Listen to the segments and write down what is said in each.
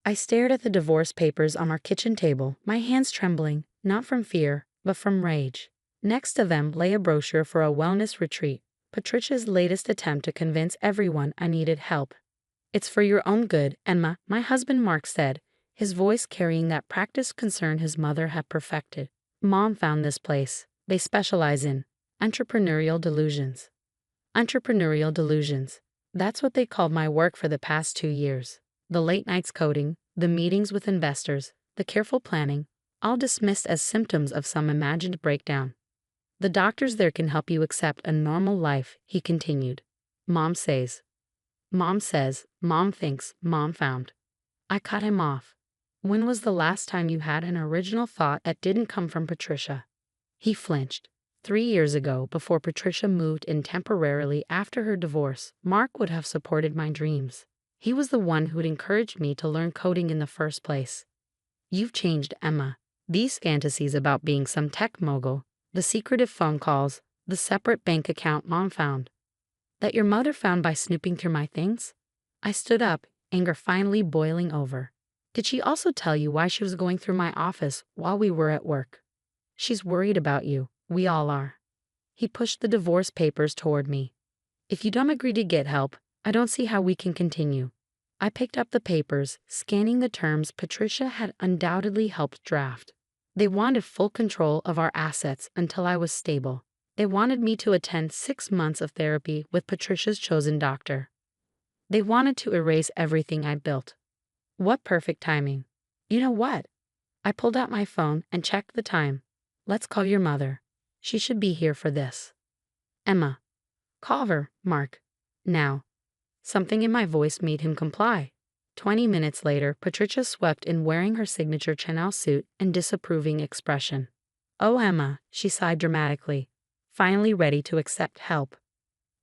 I stared at the divorce papers on our kitchen table, my hands trembling, not from fear, but from rage. Next to them lay a brochure for a wellness retreat, Patricia's latest attempt to convince everyone I needed help. "It's for your own good, Emma," my husband Mark said, his voice carrying that practiced concern his mother had perfected. "Mom found this place. They specialize in entrepreneurial delusions." Entrepreneurial delusions. That's what they called my work for the past 2 years. The late nights coding, the meetings with investors, the careful planning, all dismissed as symptoms of some imagined breakdown. "The doctors there can help you accept a normal life," he continued. Mom says, Mom thinks, Mom found." I cut him off. "When was the last time you had an original thought that didn't come from Patricia?" He flinched. 3 years ago, before Patricia moved in temporarily after her divorce, Mark would have supported my dreams. He was the one who'd encouraged me to learn coding in the first place. "You've changed, Emma. These fantasies about being some tech mogul, the secretive phone calls, the separate bank account Mom found, that your mother found by snooping through my things?" I stood up, anger finally boiling over. "Did she also tell you why she was going through my office while we were at work?" "She's worried about you. We all are." He pushed the divorce papers toward me. "If you don't agree to get help, I don't see how we can continue." I picked up the papers, scanning the terms Patricia had undoubtedly helped draft. They wanted full control of our assets until I was stable. They wanted me to attend 6 months of therapy with Patricia's chosen doctor. They wanted to erase everything I built. What perfect timing. "You know what?" I pulled out my phone and checked the time. "Let's call your mother. She should be here for this." "Emma." "Call her, Mark. Now." Something in my voice made him comply. 20 minutes later, Patricia swept in wearing her signature Chanel suit and disapproving expression. "Oh, Emma," she sighed dramatically, finally ready to accept help.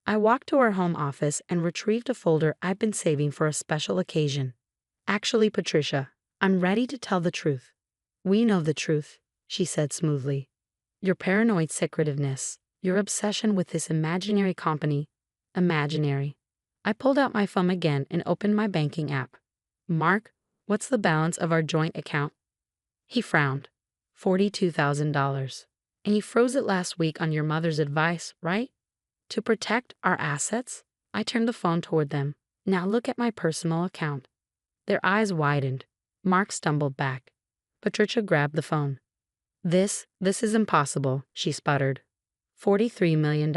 I walked to our home office and retrieved a folder I'd been saving for a special occasion. "Actually, Patricia, I'm ready to tell the truth." "We know the truth," she said smoothly. "Your paranoid secretiveness, your obsession with this imaginary company." Imaginary. I pulled out my phone again and opened my banking app. "Mark, what's the balance of our joint account?" He frowned. $42,000. "And you froze it last week on your mother's advice, right? To protect our assets?" I turned the phone toward them. "Now look at my personal account." Their eyes widened. Mark stumbled back. Patricia grabbed the phone. This is impossible," she sputtered. $43 million?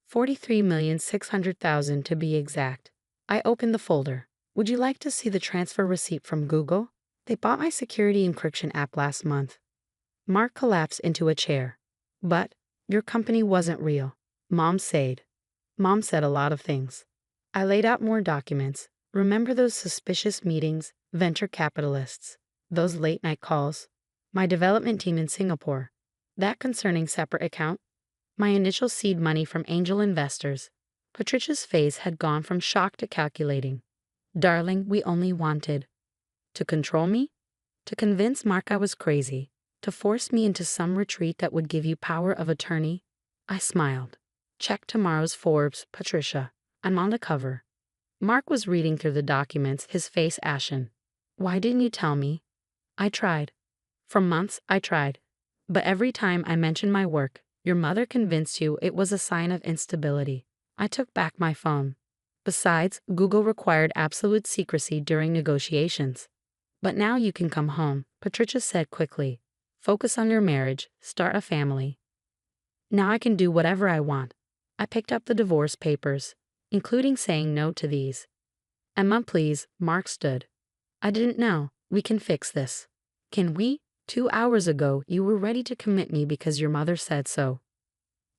$43,600,000 to be exact. I opened the folder. "Would you like to see the transfer receipt from Google? They bought my security encryption app last month." Mark collapsed into a chair. "But your company wasn't real." Mom said a lot of things. I laid out more documents. "Remember those suspicious meetings, venture capitalists, those late night calls, my development team in Singapore, that concerning separate account, my initial seed money from angel investors." Patricia's face had gone from shock to calculating. "Darling, we only wanted to control me, to convince Mark I was crazy, to force me into some retreat that would give you power of attorney." I smiled. "Check tomorrow's Forbes, Patricia. I'm on the cover." Mark was reading through the documents, his face ashen. "Why didn't you tell me?" "I tried. For months I tried. But every time I mentioned my work, your mother convinced you it was a sign of instability." I took back my phone. "Besides, Google required absolute secrecy during negotiations." "But now you can come home," Patricia said quickly. "Focus on your marriage, start a family." "Now I can do whatever I want." I picked up the divorce papers, including saying no to these. "Emma, please," Mark stood. "I didn't know. We can fix this." "Can we? 2 hours ago, you were ready to commit me because your mother said so.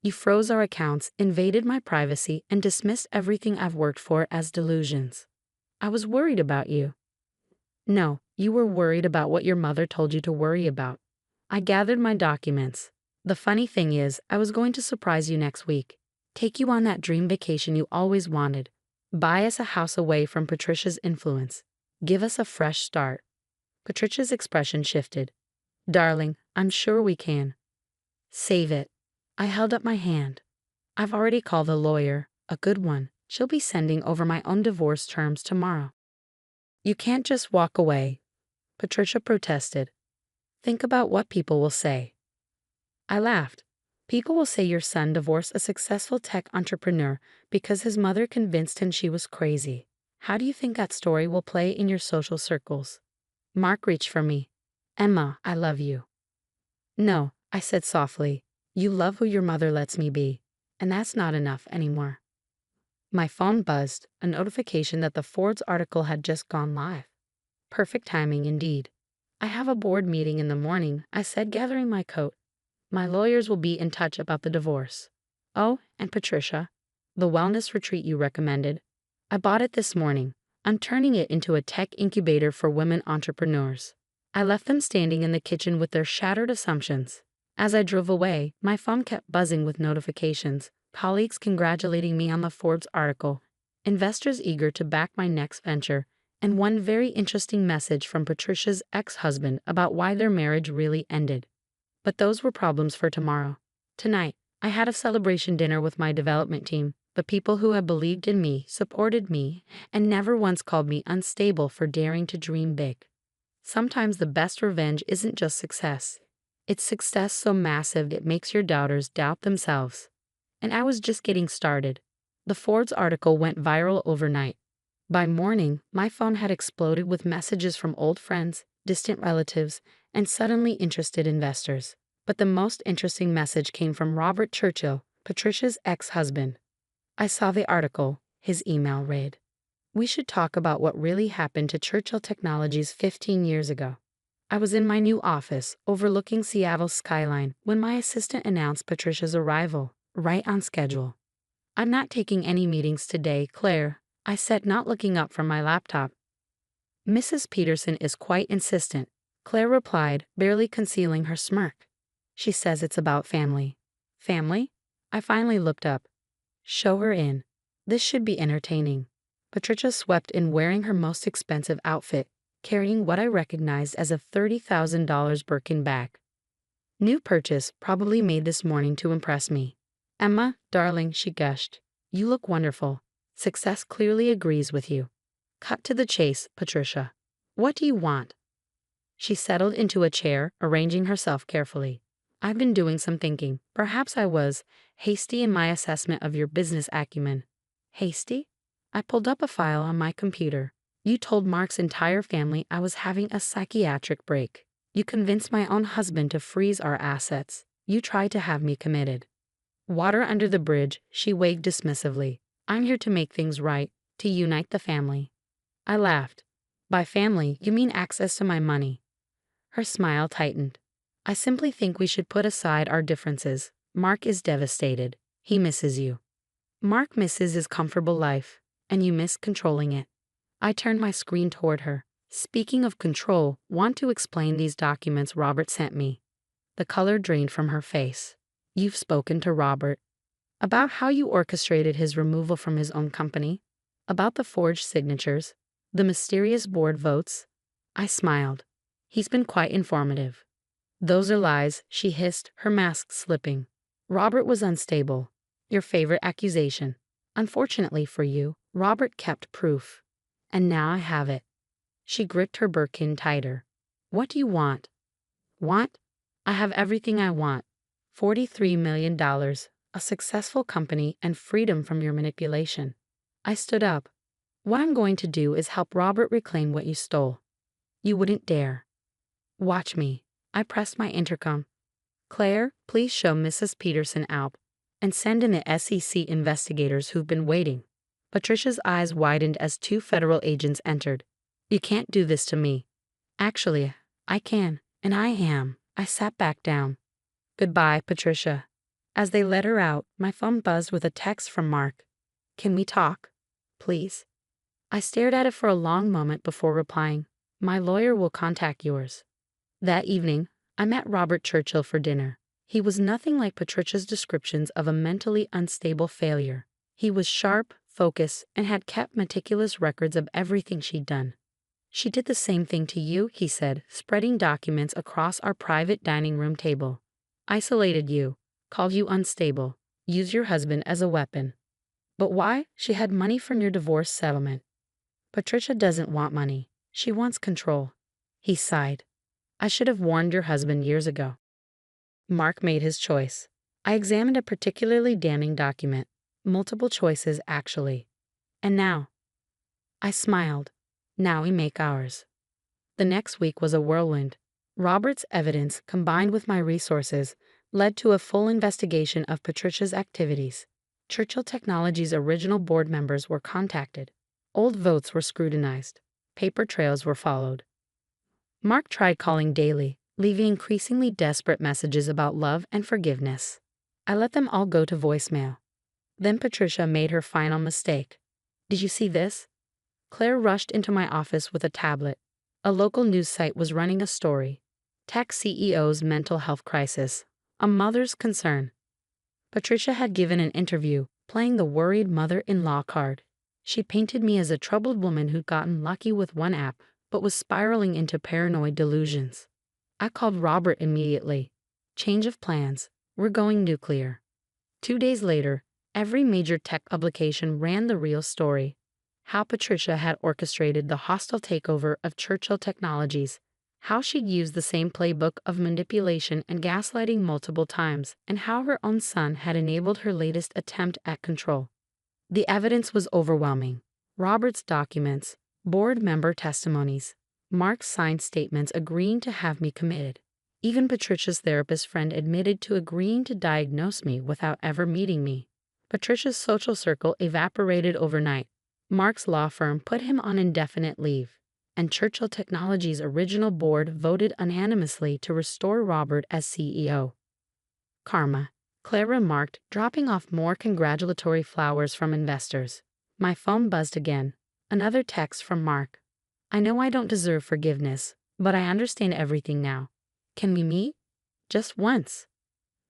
You froze our accounts, invaded my privacy, and dismissed everything I've worked for as delusions." "I was worried about you." "No, you were worried about what your mother told you to worry about." I gathered my documents. "The funny thing is, I was going to surprise you next week. Take you on that dream vacation you always wanted. Buy us a house away from Patricia's influence. Give us a fresh start." Patricia's expression shifted. "Darling, I'm sure we can." "Save it." I held up my hand. "I've already called the lawyer, a good one. She'll be sending over my own divorce terms tomorrow." You can't just walk away, Patricia protested. Think about what people will say. I laughed. People will say your son divorced a successful tech entrepreneur because his mother convinced him she was crazy. How do you think that story will play in your social circles? Mark reached for me. Emma, I love you. No, I said softly. You love who your mother lets me be, and that's not enough anymore. My phone buzzed, a notification that the Forbes article had just gone live. Perfect timing indeed. I have a board meeting in the morning, I said, gathering my coat. My lawyers will be in touch about the divorce. Oh, and Patricia, the wellness retreat you recommended. I bought it this morning. I'm turning it into a tech incubator for women entrepreneurs. I left them standing in the kitchen with their shattered assumptions. As I drove away, my phone kept buzzing with notifications, colleagues congratulating me on the Forbes article, investors eager to back my next venture, and one very interesting message from Patricia's ex-husband about why their marriage really ended. But those were problems for tomorrow. Tonight, I had a celebration dinner with my development team, the people who have believed in me, supported me, and never once called me unstable for daring to dream big. Sometimes the best revenge isn't just success. It's success so massive it makes your doubters doubt themselves. And I was just getting started. The Forbes article went viral overnight. By morning, my phone had exploded with messages from old friends, distant relatives, and suddenly interested investors. But the most interesting message came from Robert Churchill, Patricia's ex-husband. I saw the article. His email read, "We should talk about what really happened to Churchill Technologies 15 years ago. I was in my new office, overlooking Seattle's skyline, when my assistant announced Patricia's arrival, right on schedule. I'm not taking any meetings today, Claire," I said, not looking up from my laptop. "Mrs. Peterson is quite insistent," Claire replied, barely concealing her smirk. "She says it's about family." Family? I finally looked up. Show her in. This should be entertaining. Patricia swept in wearing her most expensive outfit, carrying what I recognized as a $30,000 Birkin bag. New purchase, probably made this morning to impress me. "Emma, darling," she gushed. "You look wonderful. Success clearly agrees with you." Cut to the chase, Patricia. "What do you want?" She settled into a chair, arranging herself carefully. "I've been doing some thinking. Perhaps I was hasty in my assessment of your business acumen." Hasty? I pulled up a file on my computer. "You told Mark's entire family I was having a psychiatric break. You convinced my own husband to freeze our assets. You tried to have me committed." Water under the bridge, she waved dismissively. "I'm here to make things right, to unite the family." I laughed. "By family, you mean access to my money?" Her smile tightened. "I simply think we should put aside our differences. Mark is devastated. He misses you. Mark misses his comfortable life, and you miss controlling it." I turned my screen toward her. "Speaking of control, want to explain these documents Robert sent me?" The color drained from her face. "You've spoken to Robert? About how you orchestrated his removal from his own company? About the forged signatures? The mysterious board votes?" I smiled. "He's been quite informative." "Those are lies," she hissed, her mask slipping. "Robert was unstable. Your favorite accusation. Unfortunately for you, Robert kept proof. And now I have it." She gripped her Birkin tighter. "What do you want?" "Want? I have everything I want. $43 million, a successful company, and freedom from your manipulation." I stood up. "What I'm going to do is help Robert reclaim what you stole." "You wouldn't dare." "Watch me." I pressed my intercom. "Claire, please show Mrs. Peterson out. And send in the SEC investigators who've been waiting." Patricia's eyes widened as two federal agents entered. "You can't do this to me." "Actually, I can, and I am." I sat back down. "Goodbye, Patricia." As they let her out, my phone buzzed with a text from Mark. "Can we talk? Please?" I stared at it for a long moment before replying. "My lawyer will contact yours." That evening, I met Robert Churchill for dinner. He was nothing like Patricia's descriptions of a mentally unstable failure. He was sharp, focused, and had kept meticulous records of everything she'd done. "She did the same thing to you," he said, spreading documents across our private dining room table. "Isolated you, called you unstable, used your husband as a weapon." "But why?" "She had money from your divorce settlement." "Patricia doesn't want money. She wants control. He sighed. I should have warned your husband years ago. Mark made his choice. I examined a particularly damning document. Multiple choices, actually. And now? I smiled. Now we make ours. The next week was a whirlwind. Robert's evidence, combined with my resources, led to a full investigation of Patricia's activities. Churchill Technologies' original board members were contacted. Old votes were scrutinized. Paper trails were followed. Mark tried calling daily, leaving increasingly desperate messages about love and forgiveness. I let them all go to voicemail. Then Patricia made her final mistake. Did you see this? Claire rushed into my office with a tablet. A local news site was running a story. Tech CEO's mental health crisis. A mother's concern. Patricia had given an interview, playing the worried mother-in-law card. She painted me as a troubled woman who'd gotten lucky with one app, but was spiraling into paranoid delusions. I called Robert immediately. Change of plans. We're going nuclear. 2 days later, every major tech publication ran the real story. How Patricia had orchestrated the hostile takeover of Churchill Technologies, how she'd used the same playbook of manipulation and gaslighting multiple times, and how her own son had enabled her latest attempt at control. The evidence was overwhelming. Robert's documents, board member testimonies, Mark's signed statements agreeing to have me committed. Even Patricia's therapist friend admitted to agreeing to diagnose me without ever meeting me. Patricia's social circle evaporated overnight. Mark's law firm put him on indefinite leave, and Churchill Technologies' original board voted unanimously to restore Robert as CEO. Karma, Claire remarked, dropping off more congratulatory flowers from investors. My phone buzzed again. Another text from Mark. I know I don't deserve forgiveness, but I understand everything now. Can we meet? Just once.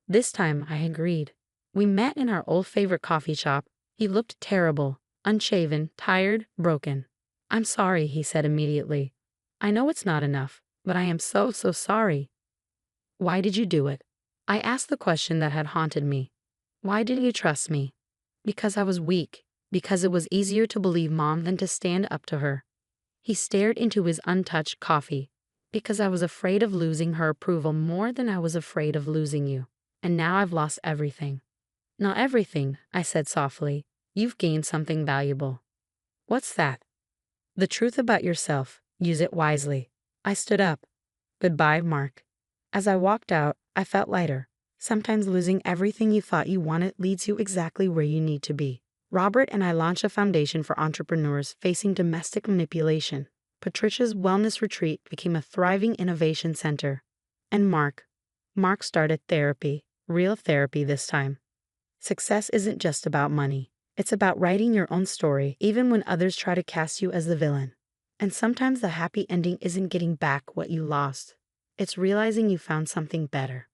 This time I agreed. We met in our old favorite coffee shop. He looked terrible, unshaven, tired, broken. I'm sorry, he said immediately. I know it's not enough, but I am so sorry. Why did you do it? I asked the question that had haunted me. Why didn't you trust me? Because I was weak. Because it was easier to believe Mom than to stand up to her. He stared into his untouched coffee. Because I was afraid of losing her approval more than I was afraid of losing you. And now I've lost everything. Not everything, I said softly. You've gained something valuable. What's that? The truth about yourself. Use it wisely. I stood up. Goodbye, Mark. As I walked out, I felt lighter. Sometimes losing everything you thought you wanted leads you exactly where you need to be. Robert and I launched a foundation for entrepreneurs facing domestic manipulation. Patricia's wellness retreat became a thriving innovation center. And Mark started therapy, real therapy this time. Success isn't just about money. It's about writing your own story, even when others try to cast you as the villain. And sometimes the happy ending isn't getting back what you lost. It's realizing you found something better.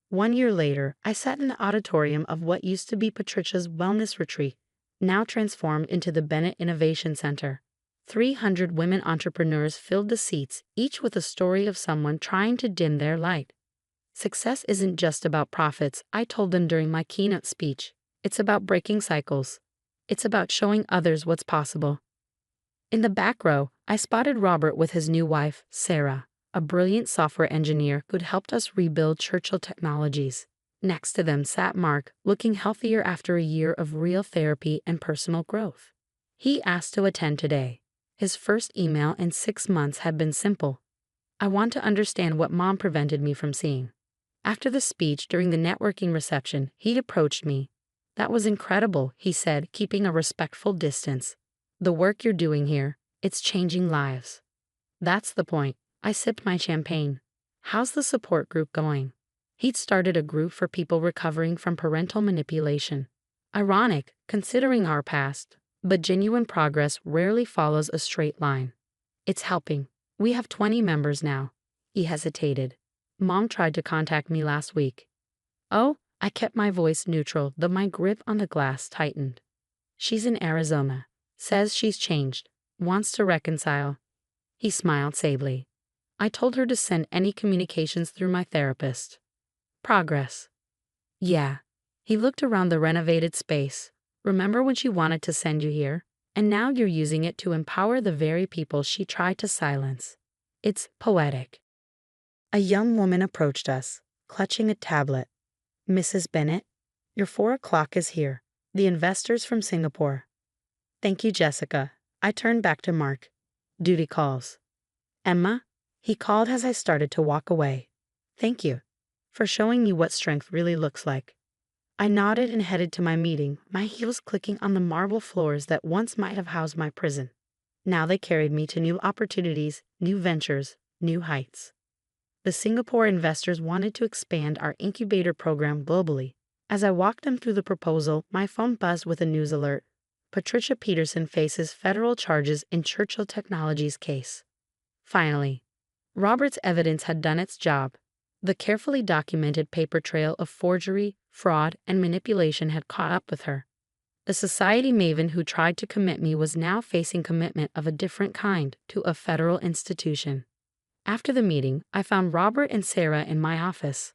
1 year later, I sat in the auditorium of what used to be Patricia's wellness retreat, now transformed into the Bennett Innovation Center. 300 women entrepreneurs filled the seats, each with a story of someone trying to dim their light. Success isn't just about profits, I told them during my keynote speech. It's about breaking cycles. It's about showing others what's possible. In the back row, I spotted Robert with his new wife, Sarah, a brilliant software engineer who'd helped us rebuild Churchill Technologies. Next to them sat Mark, looking healthier after a year of real therapy and personal growth. He asked to attend today. His first email in 6 months had been simple. I want to understand what Mom prevented me from seeing. After the speech during the networking reception, he approached me. That was incredible, he said, keeping a respectful distance. The work you're doing here, it's changing lives. That's the point. I sipped my champagne. How's the support group going? He'd started a group for people recovering from parental manipulation. Ironic, considering our past, but genuine progress rarely follows a straight line. It's helping. We have 20 members now. He hesitated. Mom tried to contact me last week. Oh, I kept my voice neutral, though my grip on the glass tightened. She's in Arizona. Says she's changed. Wants to reconcile. He smiled sadly. I told her to send any communications through my therapist. Progress. Yeah. He looked around the renovated space. Remember when she wanted to send you here? And now you're using it to empower the very people she tried to silence. It's poetic. A young woman approached us, clutching a tablet. Mrs. Bennett, your 4 o'clock is here. The investors from Singapore. Thank you, Jessica. I turned back to Mark. Duty calls. Emma? He called as I started to walk away. Thank you for showing me what strength really looks like. I nodded and headed to my meeting, my heels clicking on the marble floors that once might have housed my prison. Now they carried me to new opportunities, new ventures, new heights. The Singapore investors wanted to expand our incubator program globally. As I walked them through the proposal, my phone buzzed with a news alert. Patricia Peterson faces federal charges in Churchill Technologies case. Finally, Robert's evidence had done its job. The carefully documented paper trail of forgery, fraud, and manipulation had caught up with her. The society maven who tried to commit me was now facing commitment of a different kind to a federal institution. After the meeting, I found Robert and Sarah in my office.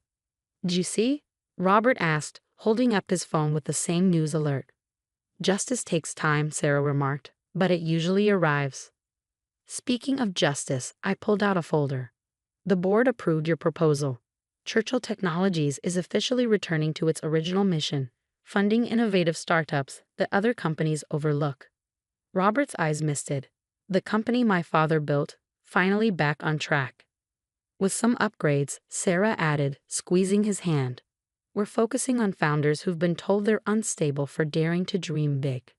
Did you see? Robert asked, holding up his phone with the same news alert. Justice takes time, Sarah remarked, but it usually arrives. Speaking of justice, I pulled out a folder. The board approved your proposal. Churchill Technologies is officially returning to its original mission, funding innovative startups that other companies overlook. Robert's eyes misted. The company my father built, finally back on track. With some upgrades, Sarah added, squeezing his hand. We're focusing on founders who've been told they're unstable for daring to dream big.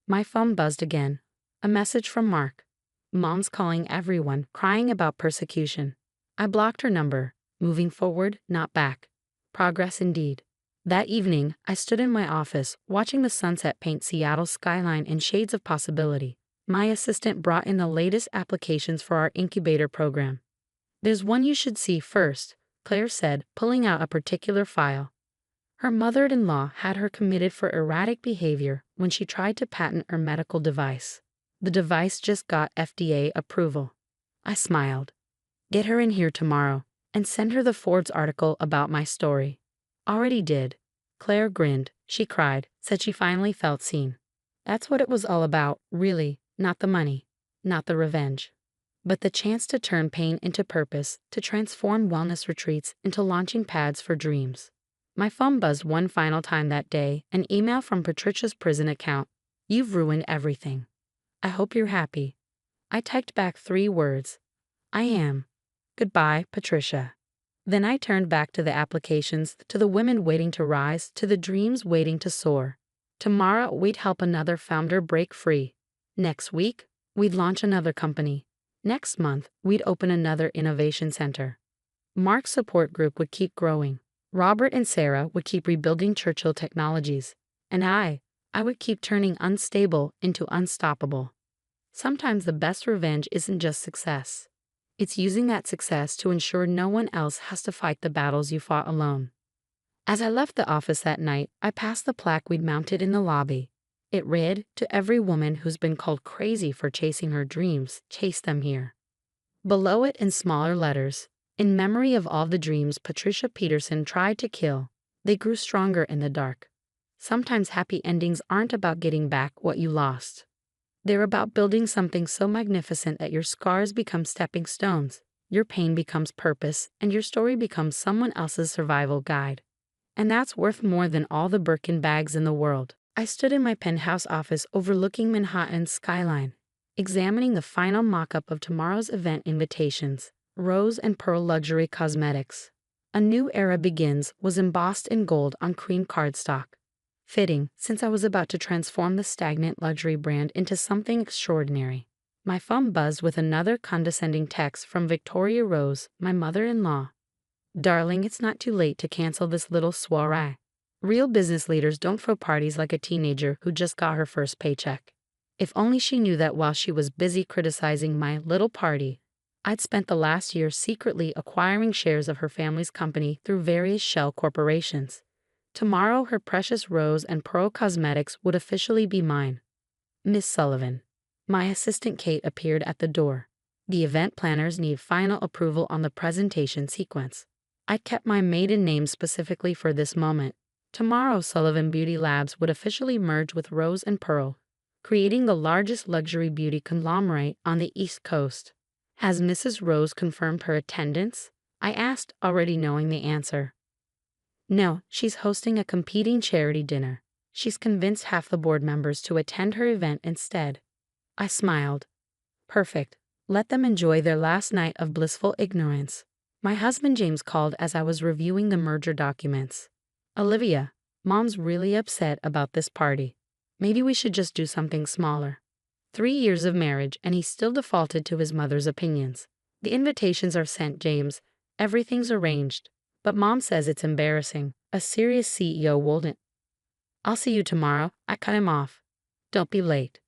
My phone buzzed again. A message from Mark. Mom's calling everyone, crying about persecution. I blocked her number, moving forward, not back. Progress indeed. That evening, I stood in my office, watching the sunset paint Seattle's skyline in shades of possibility. My assistant brought in the latest applications for our incubator program. There's one you should see first, Claire said, pulling out a particular file. Her mother-in-law had her committed for erratic behavior when she tried to patent her medical device. The device just got FDA approval. I smiled. Get her in here tomorrow, and send her the Forbes article about my story. Already did. Claire grinned. She cried, said she finally felt seen. That's what it was all about, really, not the money, not the revenge, but the chance to turn pain into purpose, to transform wellness retreats into launching pads for dreams. My phone buzzed one final time that day, an email from Patricia's prison account. You've ruined everything. I hope you're happy. I typed back 3 words. I am. Goodbye, Patricia. Then I turned back to the applications, to the women waiting to rise, to the dreams waiting to soar. Tomorrow, we'd help another founder break free. Next week, we'd launch another company. Next month, we'd open another innovation center. Mark's support group would keep growing. Robert and Sarah would keep rebuilding Churchill Technologies. And I would keep turning unstable into unstoppable. Sometimes the best revenge isn't just success. It's using that success to ensure no one else has to fight the battles you fought alone. As I left the office that night, I passed the plaque we'd mounted in the lobby. It read, "To every woman who's been called crazy for chasing her dreams, chase them here." Below it in smaller letters, in memory of all the dreams Patricia Peterson tried to kill, they grew stronger in the dark. Sometimes happy endings aren't about getting back what you lost. They're about building something so magnificent that your scars become stepping stones, your pain becomes purpose, and your story becomes someone else's survival guide. And that's worth more than all the Birkin bags in the world. I stood in my penthouse office overlooking Manhattan's skyline, examining the final mock-up of tomorrow's event invitations. Rose and pearl luxury cosmetics. A new era begins was embossed in gold on cream cardstock. Fitting, since I was about to transform the stagnant luxury brand into something extraordinary. My phone buzzed with another condescending text from Victoria Rose, my mother-in-law. Darling, it's not too late to cancel this little soiree. Real business leaders don't throw parties like a teenager who just got her first paycheck. If only she knew that while she was busy criticizing my little party, I'd spent the last year secretly acquiring shares of her family's company through various shell corporations. Tomorrow, her precious rose and pearl cosmetics would officially be mine. Miss Sullivan. My assistant Kate appeared at the door. The event planners need final approval on the presentation sequence. I kept my maiden name specifically for this moment. Tomorrow, Sullivan Beauty Labs would officially merge with Rose and Pearl. creating the largest luxury beauty conglomerate on the East Coast. Has Mrs. Rose confirmed her attendance? I asked, already knowing the answer. No, she's hosting a competing charity dinner. She's convinced half the board members to attend her event instead. I smiled. Perfect. Let them enjoy their last night of blissful ignorance. My husband James called as I was reviewing the merger documents. Olivia, Mom's really upset about this party. Maybe we should just do something smaller. 3 years of marriage and he still defaulted to his mother's opinions. The invitations are sent, James. Everything's arranged. But Mom says it's embarrassing. A serious CEO wouldn't. I'll see you tomorrow. I cut him off. Don't be late.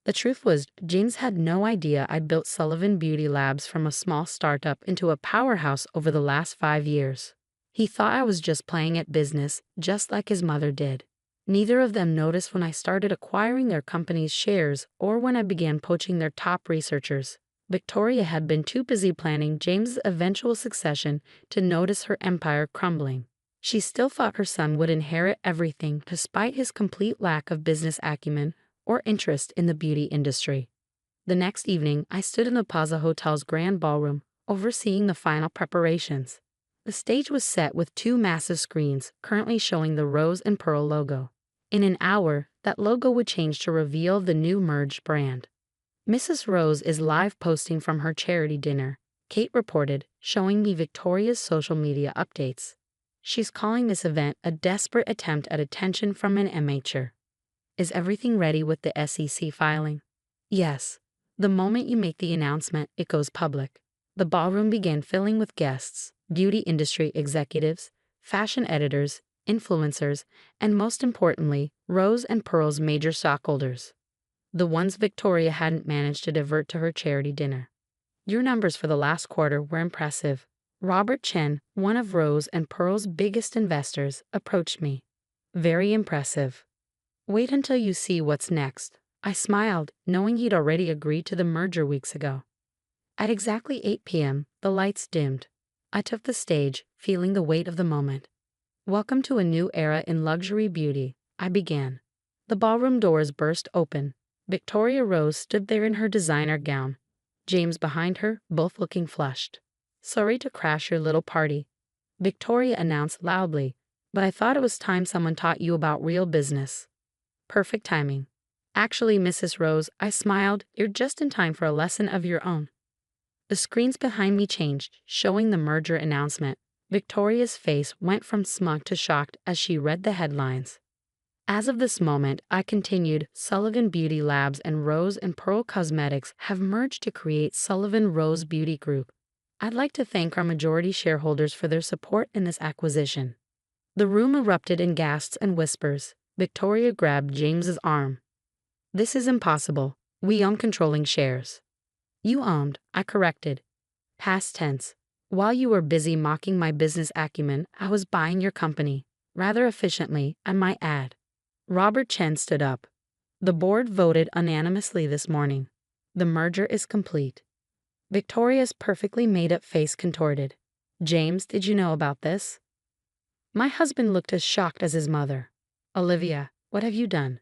The truth was, James had no idea I'd built Sullivan Beauty Labs from a small startup into a powerhouse over the last 5 years. He thought I was just playing at business, just like his mother did. Neither of them noticed when I started acquiring their company's shares or when I began poaching their top researchers. Victoria had been too busy planning James's eventual succession to notice her empire crumbling. She still thought her son would inherit everything despite his complete lack of business acumen or interest in the beauty industry. The next evening, I stood in the Plaza Hotel's grand ballroom, overseeing the final preparations. The stage was set with 2 massive screens currently showing the Rose and Pearl logo. In an hour, that logo would change to reveal the new merged brand. Mrs. Rose is live posting from her charity dinner, Kate reported, showing me Victoria's social media updates. She's calling this event a desperate attempt at attention from an amateur. Is everything ready with the SEC filing? Yes. The moment you make the announcement, it goes public. The ballroom began filling with guests, beauty industry executives, fashion editors, influencers, and most importantly, Rose and Pearl's major stockholders. The ones Victoria hadn't managed to divert to her charity dinner. Your numbers for the last quarter were impressive. Robert Chen, one of Rose and Pearl's biggest investors, approached me. Very impressive. Wait until you see what's next. I smiled, knowing he'd already agreed to the merger weeks ago. At exactly 8 p.m., the lights dimmed. I took the stage, feeling the weight of the moment. Welcome to a new era in luxury beauty, I began. The ballroom doors burst open. Victoria Rose stood there in her designer gown. James behind her, both looking flushed. Sorry to crash your little party, Victoria announced loudly, but I thought it was time someone taught you about real business. Perfect timing. Actually, Mrs. Rose, I smiled, you're just in time for a lesson of your own. The screens behind me changed, showing the merger announcement. Victoria's face went from smug to shocked as she read the headlines. As of this moment, I continued, Sullivan Beauty Labs and Rose and Pearl Cosmetics have merged to create Sullivan Rose Beauty Group. I'd like to thank our majority shareholders for their support in this acquisition. The room erupted in gasps and whispers. Victoria grabbed James's arm. This is impossible. We own controlling shares. You owned, I corrected. Past tense. While you were busy mocking my business acumen, I was buying your company. Rather efficiently, I might add. Robert Chen stood up. The board voted unanimously this morning. The merger is complete. Victoria's perfectly made-up face contorted. James, did you know about this? My husband looked as shocked as his mother. Olivia, what have you done?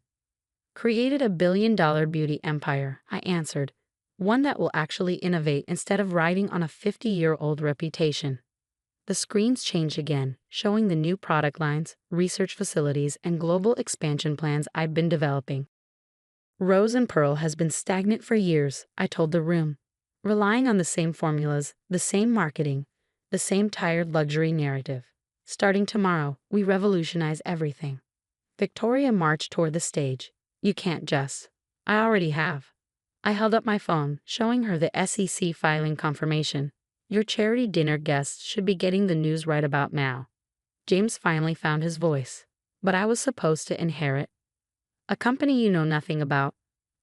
Created a billion-dollar beauty empire, I answered. One that will actually innovate instead of riding on a 50-year-old reputation. The screens changed again, showing the new product lines, research facilities, and global expansion plans I've been developing. Rose and Pearl has been stagnant for years, I told the room. Relying on the same formulas, the same marketing, the same tired luxury narrative. Starting tomorrow, we revolutionize everything. Victoria marched toward the stage. You can't just. I already have. I held up my phone, showing her the SEC filing confirmation. Your charity dinner guests should be getting the news right about now. James finally found his voice. But I was supposed to inherit a company you know nothing about.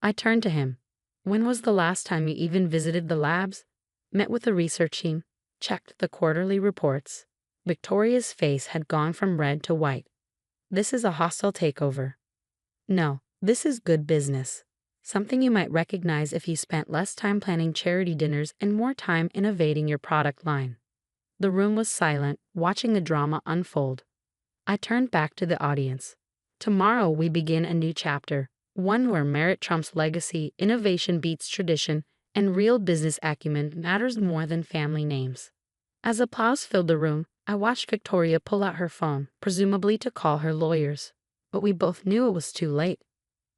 I turned to him. When was the last time you even visited the labs? Met with the research team? Checked the quarterly reports? Victoria's face had gone from red to white. This is a hostile takeover. No, this is good business. Something you might recognize if you spent less time planning charity dinners and more time innovating your product line. The room was silent, watching the drama unfold. I turned back to the audience. Tomorrow we begin a new chapter. One where merit trumps legacy, innovation beats tradition, and real business acumen matters more than family names. As applause filled the room, I watched Victoria pull out her phone, presumably to call her lawyers. But we both knew it was too late.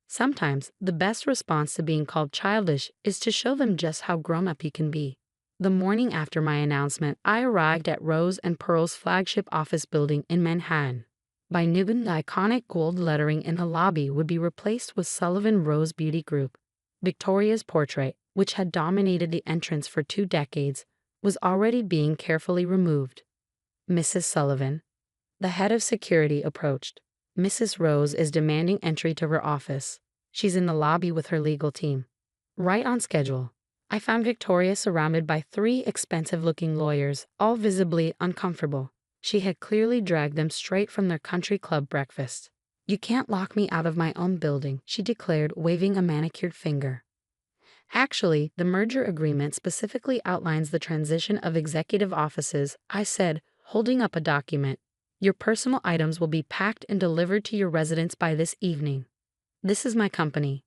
Sometimes, the best response to being called childish is to show them just how grown up you can be. The morning after my announcement, I arrived at Rose and Pearl's flagship office building in Manhattan. By noon, the iconic gold lettering in the lobby would be replaced with Sullivan Rose Beauty Group. Victoria's portrait, which had dominated the entrance for 2 decades, was already being carefully removed. Mrs. Sullivan, the head of security, approached. Mrs. Rose is demanding entry to her office. She's in the lobby with her legal team. Right on schedule. I found Victoria surrounded by 3 expensive-looking lawyers, all visibly uncomfortable. She had clearly dragged them straight from their country club breakfast. "You can't lock me out of my own building," she declared, waving a manicured finger. "Actually, the merger agreement specifically outlines the transition of executive offices," I said, holding up a document. "Your personal items will be packed and delivered to your residence by this evening." "This is my company."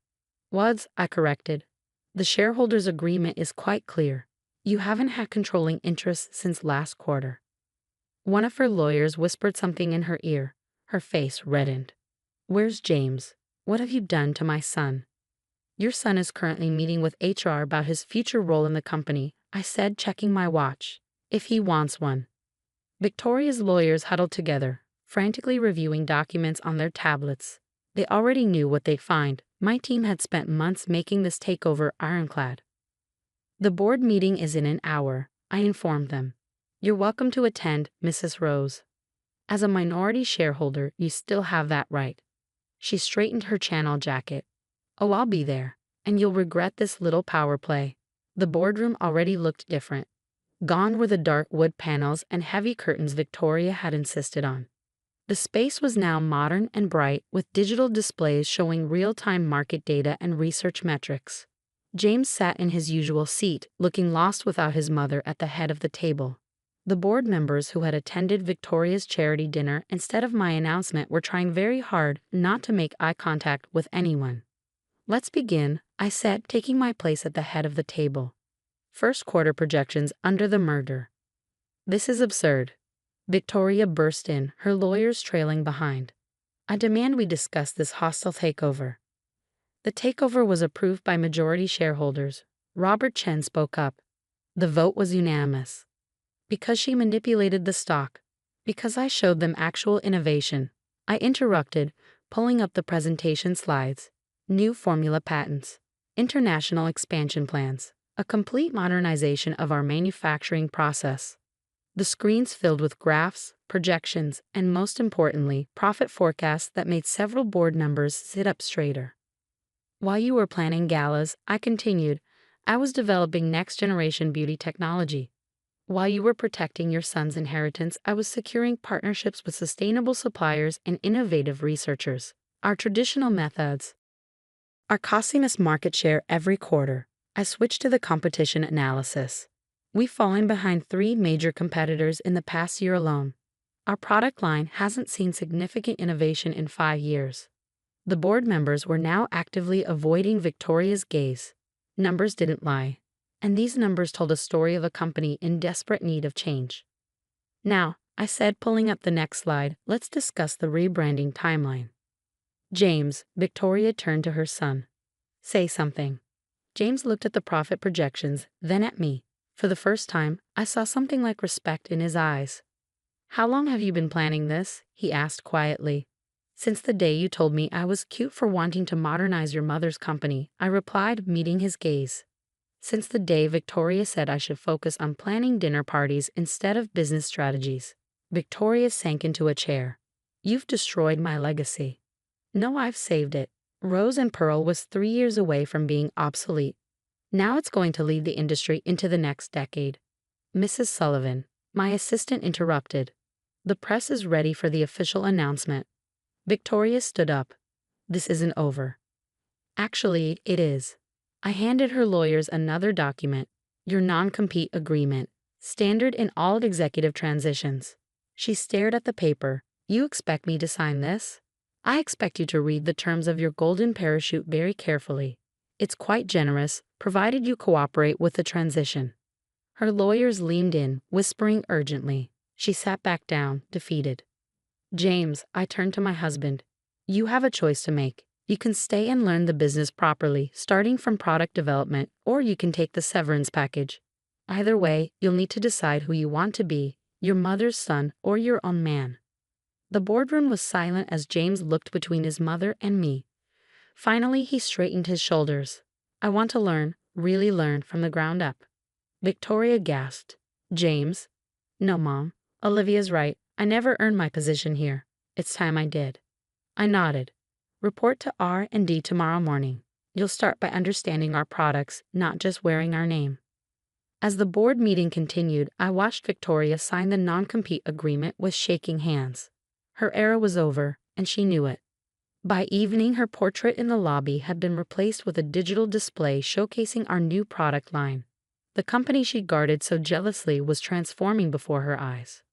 "Was," I corrected. "The shareholders' agreement is quite clear. You haven't had controlling interests since last quarter." One of her lawyers whispered something in her ear. Her face reddened. "Where's James? What have you done to my son?" "Your son is currently meeting with HR about his future role in the company," I said, checking my watch. "If he wants one." Victoria's lawyers huddled together, frantically reviewing documents on their tablets. They already knew what they'd find. My team had spent months making this takeover ironclad. "The board meeting is in an hour," I informed them. "You're welcome to attend, Mrs. Rose. As a minority shareholder, you still have that right." She straightened her channel jacket. "Oh, I'll be there, and you'll regret this little power play." The boardroom already looked different. Gone were the dark wood panels and heavy curtains Victoria had insisted on. The space was now modern and bright, with digital displays showing real-time market data and research metrics. James sat in his usual seat, looking lost without his mother at the head of the table. The board members who had attended Victoria's charity dinner instead of my announcement were trying very hard not to make eye contact with anyone. "Let's begin," I said, taking my place at the head of the table. "First quarter projections under the merger." "This is absurd." Victoria burst in, her lawyers trailing behind. "I demand we discuss this hostile takeover." "The takeover was approved by majority shareholders." Robert Chen spoke up. "The vote was unanimous." "Because she manipulated the stock." "Because I showed them actual innovation." I interrupted, pulling up the presentation slides. "New formula patents. International expansion plans. A complete modernization of our manufacturing process." The screens filled with graphs, projections, and most importantly, profit forecasts that made several board members sit up straighter. "While you were planning galas," I continued, "I was developing next-generation beauty technology. While you were protecting your son's inheritance, I was securing partnerships with sustainable suppliers and innovative researchers. Our traditional methods are costing us market share every quarter." I switched to the competition analysis. "We've fallen behind 3 major competitors in the past year alone. Our product line hasn't seen significant innovation in 5 years." The board members were now actively avoiding Victoria's gaze. Numbers didn't lie. And these numbers told a story of a company in desperate need of change. "Now," I said, pulling up the next slide, "let's discuss the rebranding timeline." "James," Victoria turned to her son. "Say something." James looked at the profit projections, then at me. For the first time, I saw something like respect in his eyes. "How long have you been planning this?" he asked quietly. "Since the day you told me I was cute for wanting to modernize your mother's company," I replied, meeting his gaze. "Since the day Victoria said I should focus on planning dinner parties instead of business strategies." Victoria sank into a chair. "You've destroyed my legacy." "No, I've saved it." Rose and Pearl was 3 years away from being obsolete. Now it's going to lead the industry into the next decade. "Mrs. Sullivan," my assistant interrupted. "The press is ready for the official announcement." Victoria stood up. "This isn't over." "Actually, it is." I handed her lawyers another document. "Your non-compete agreement. Standard in all executive transitions." She stared at the paper. "You expect me to sign this?" I expect you to read the terms of your golden parachute very carefully. It's quite generous, provided you cooperate with the transition." Her lawyers leaned in, whispering urgently. She sat back down, defeated. "James," I turned to my husband. "You have a choice to make. You can stay and learn the business properly, starting from product development, or you can take the severance package. Either way, you'll need to decide who you want to be, your mother's son or your own man." The boardroom was silent as James looked between his mother and me. Finally, he straightened his shoulders. "I want to learn, really learn from the ground up." Victoria gasped. "James?" "No, Mom. Olivia's right. I never earned my position here. It's time I did." I nodded. "Report to R&D tomorrow morning. You'll start by understanding our products, not just wearing our name." As the board meeting continued, I watched Victoria sign the non-compete agreement with shaking hands. Her era was over, and she knew it. By evening, her portrait in the lobby had been replaced with a digital display showcasing our new product line. The company she guarded so jealously was transforming before her eyes.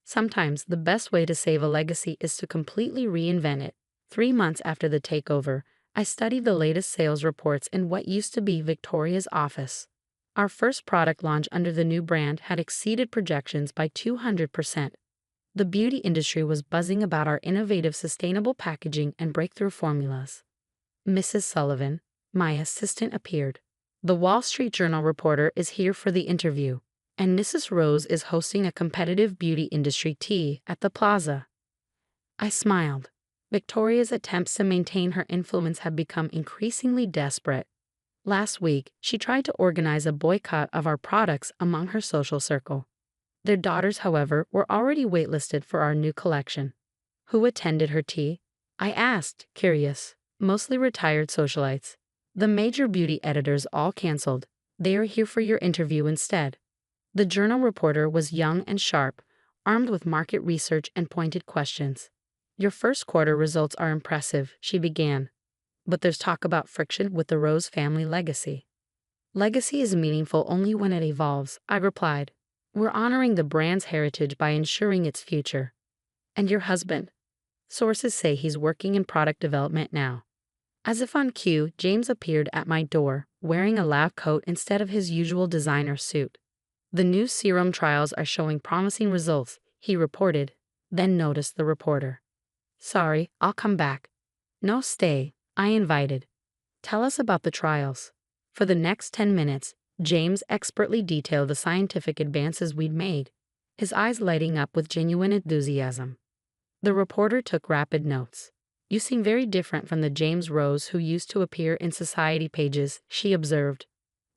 Sometimes the best way to save a legacy is to completely reinvent it. 3 months after the takeover, I studied the latest sales reports in what used to be Victoria's office. Our first product launch under the new brand had exceeded projections by 200%. The beauty industry was buzzing about our innovative sustainable packaging and breakthrough formulas. "Mrs. Sullivan," my assistant, appeared. "The Wall Street Journal reporter is here for the interview, and Mrs. Rose is hosting a competitive beauty industry tea at the plaza." I smiled. Victoria's attempts to maintain her influence had become increasingly desperate. Last week, she tried to organize a boycott of our products among her social circle. Their daughters, however, were already waitlisted for our new collection. Who attended her tea? I asked, curious. Mostly retired socialites. The major beauty editors all canceled. They are here for your interview instead. The journal reporter was young and sharp, armed with market research and pointed questions. "Your first quarter results are impressive," she began. "But there's talk about friction with the Rose family legacy." "Legacy is meaningful only when it evolves," I replied. "We're honoring the brand's heritage by ensuring its future." "And your husband?" "Sources say he's working in product development now." As if on cue, James appeared at my door, wearing a lab coat instead of his usual designer suit. "The new serum trials are showing promising results," he reported, then noticed the reporter. "Sorry, I'll come back." "No, stay," I invited. "Tell us about the trials." For the next 10 minutes, James expertly detailed the scientific advances we'd made, his eyes lighting up with genuine enthusiasm. The reporter took rapid notes. "You seem very different from the James Rose who used to appear in society pages," she observed.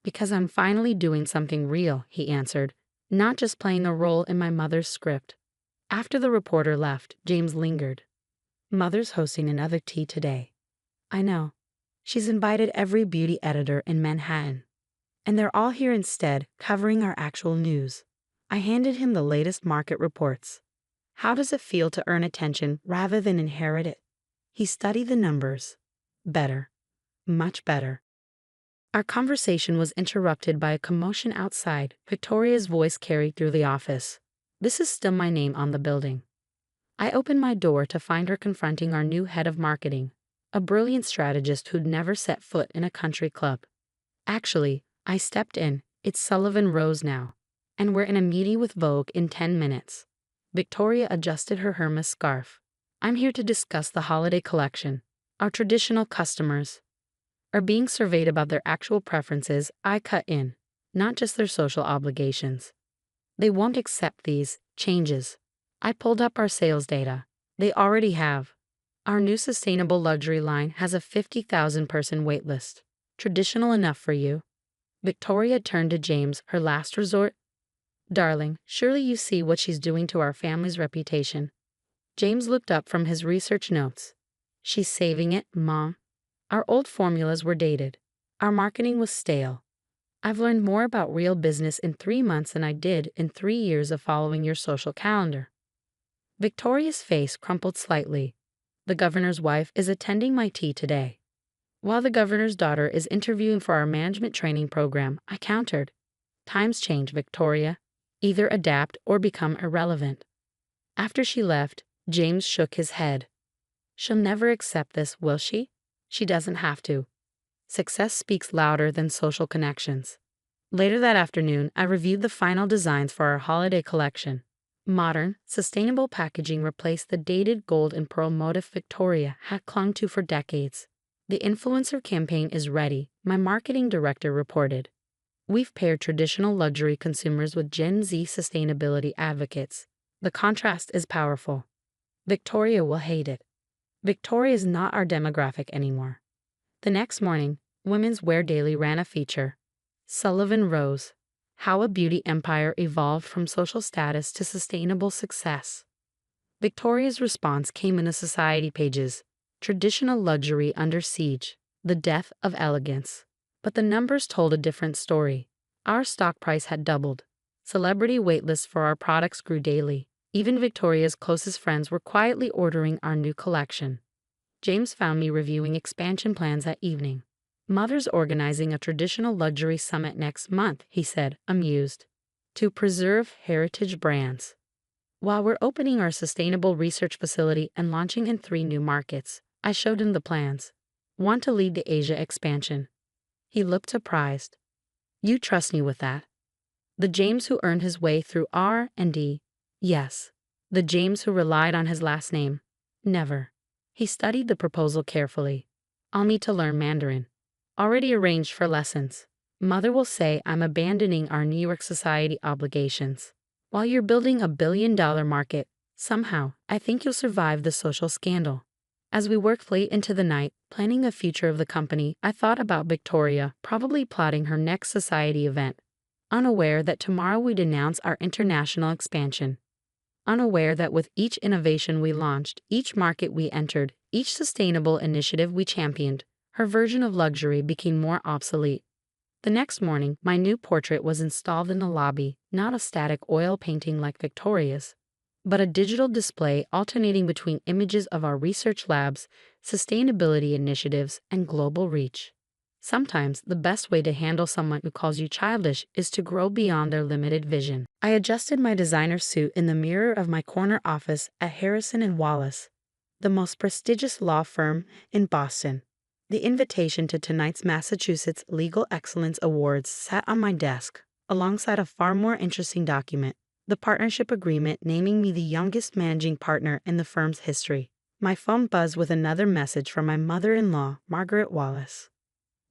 "Because I'm finally doing something real," he answered, "not just playing a role in my mother's script." After the reporter left, James lingered. "Mother's hosting another tea today." "I know. She's invited every beauty editor in Manhattan. And they're all here instead, covering our actual news." I handed him the latest market reports. "How does it feel to earn attention rather than inherit it?" He studied the numbers. "Better. Much better." Our conversation was interrupted by a commotion outside. Victoria's voice carried through the office. "This is still my name on the building." I opened my door to find her confronting our new head of marketing, a brilliant strategist who'd never set foot in a country club. "Actually," I stepped in, "it's Sullivan Rose now, and we're in a meeting with Vogue in 10 minutes." Victoria adjusted her Hermes scarf. "I'm here to discuss the holiday collection. Our traditional customers are being surveyed about their actual preferences," I cut in, "not just their social obligations. They won't accept these changes." I pulled up our sales data. They already have. Our new sustainable luxury line has a 50,000 person waitlist. Traditional enough for you? Victoria turned to James, her last resort. "Darling, surely you see what she's doing to our family's reputation." James looked up from his research notes. "She's saving it, Mom. Our old formulas were dated. Our marketing was stale. I've learned more about real business in 3 months than I did in 3 years of following your social calendar." Victoria's face crumpled slightly. "The governor's wife is attending my tea today, while the governor's daughter is interviewing for our management training program," I countered. "Times change, Victoria. Either adapt or become irrelevant." After she left, James shook his head. She'll never accept this, will she? She doesn't have to. Success speaks louder than social connections. Later that afternoon, I reviewed the final designs for our holiday collection. Modern, sustainable packaging replaced the dated gold and pearl motif Victoria had clung to for decades. The influencer campaign is ready, my marketing director reported. We've paired traditional luxury consumers with Gen Z sustainability advocates. The contrast is powerful. Victoria will hate it. Victoria is not our demographic anymore. The next morning, Women's Wear Daily ran a feature. Sullivan Rose: How a Beauty Empire Evolved from Social Status to Sustainable Success. Victoria's response came in the society pages. Traditional luxury under siege. The death of elegance. But the numbers told a different story. Our stock price had doubled. Celebrity waitlists for our products grew daily. Even Victoria's closest friends were quietly ordering our new collection. James found me reviewing expansion plans that evening. Mother's organizing a traditional luxury summit next month, he said, amused. To preserve heritage brands. While we're opening our sustainable research facility and launching in 3 new markets, I showed him the plans. Want to lead the Asia expansion. He looked surprised. You trust me with that? The James who earned his way through R&D? Yes. The James who relied on his last name? Never. He studied the proposal carefully. I'll need to learn Mandarin. Already arranged for lessons. Mother will say I'm abandoning our New York society obligations. While you're building a billion-dollar market, somehow, I think you'll survive the social scandal. As we worked late into the night, planning the future of the company, I thought about Victoria probably plotting her next society event, unaware that tomorrow we'd announce our international expansion. Unaware that with each innovation we launched, each market we entered, each sustainable initiative we championed, her version of luxury became more obsolete. The next morning, my new portrait was installed in the lobby, not a static oil painting like Victoria's, but a digital display alternating between images of our research labs, sustainability initiatives, and global reach. Sometimes, the best way to handle someone who calls you childish is to grow beyond their limited vision. I adjusted my designer suit in the mirror of my corner office at Harrison & Wallace, the most prestigious law firm in Boston. The invitation to tonight's Massachusetts Legal Excellence Awards sat on my desk, alongside a far more interesting document, the partnership agreement naming me the youngest managing partner in the firm's history. My phone buzzed with another message from my mother-in-law, Margaret Wallace.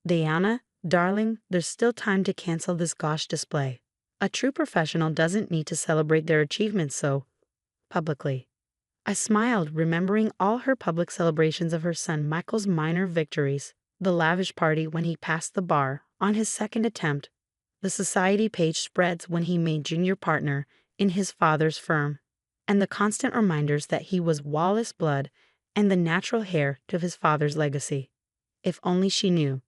Diana, darling, there's still time to cancel this gauche display. A true professional doesn't need to celebrate their achievements so publicly. I smiled, remembering all her public celebrations of her son Michael's minor victories, the lavish party when he passed the bar on his second attempt, the society page spreads when he made junior partner in his father's firm, and the constant reminders that he was Wallace blood and the natural heir to his father's legacy. If only she knew.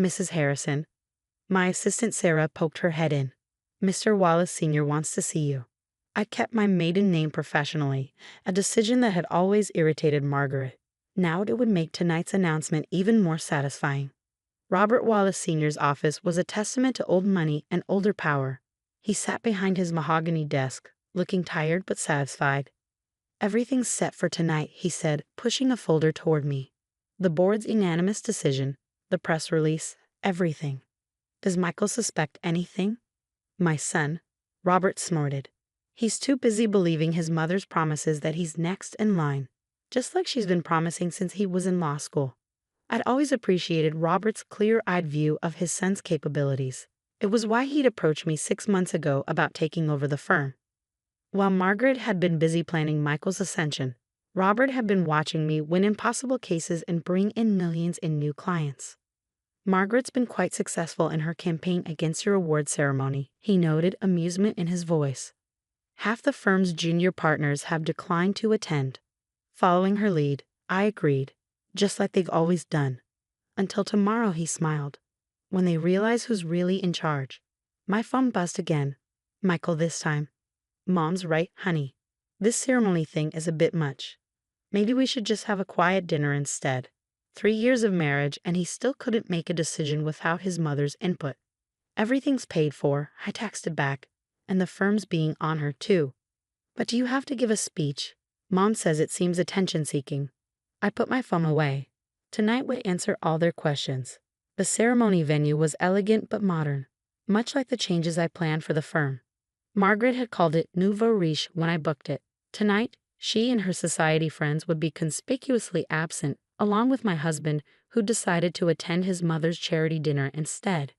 Mrs. Harrison. My assistant Sarah poked her head in. Mr. Wallace Sr. wants to see you. I kept my maiden name professionally, a decision that had always irritated Margaret. Now it would make tonight's announcement even more satisfying. Robert Wallace Sr.'s office was a testament to old money and older power. He sat behind his mahogany desk, looking tired but satisfied. Everything's set for tonight, he said, pushing a folder toward me. The board's unanimous decision, the press release, everything. Does Michael suspect anything? My son. Robert snorted. He's too busy believing his mother's promises that he's next in line, just like she's been promising since he was in law school. I'd always appreciated Robert's clear-eyed view of his son's capabilities. It was why he'd approached me 6 months ago about taking over the firm. While Margaret had been busy planning Michael's ascension, Robert had been watching me win impossible cases and bring in millions in new clients. Margaret's been quite successful in her campaign against your award ceremony, he noted, amusement in his voice. Half the firm's junior partners have declined to attend. Following her lead, I agreed, just like they've always done. Until tomorrow, he smiled. When they realize who's really in charge. My phone buzzed again. Michael this time. Mom's right, honey. This ceremony thing is a bit much. Maybe we should just have a quiet dinner instead. 3 years of marriage and he still couldn't make a decision without his mother's input. Everything's paid for, I texted back. And the firm's being on her too. But do you have to give a speech? Mom says it seems attention-seeking. I put my phone away. Tonight would answer all their questions. The ceremony venue was elegant but modern, much like the changes I planned for the firm. Margaret had called it nouveau riche when I booked it. Tonight, she and her society friends would be conspicuously absent, along with my husband, who decided to attend his mother's charity dinner instead.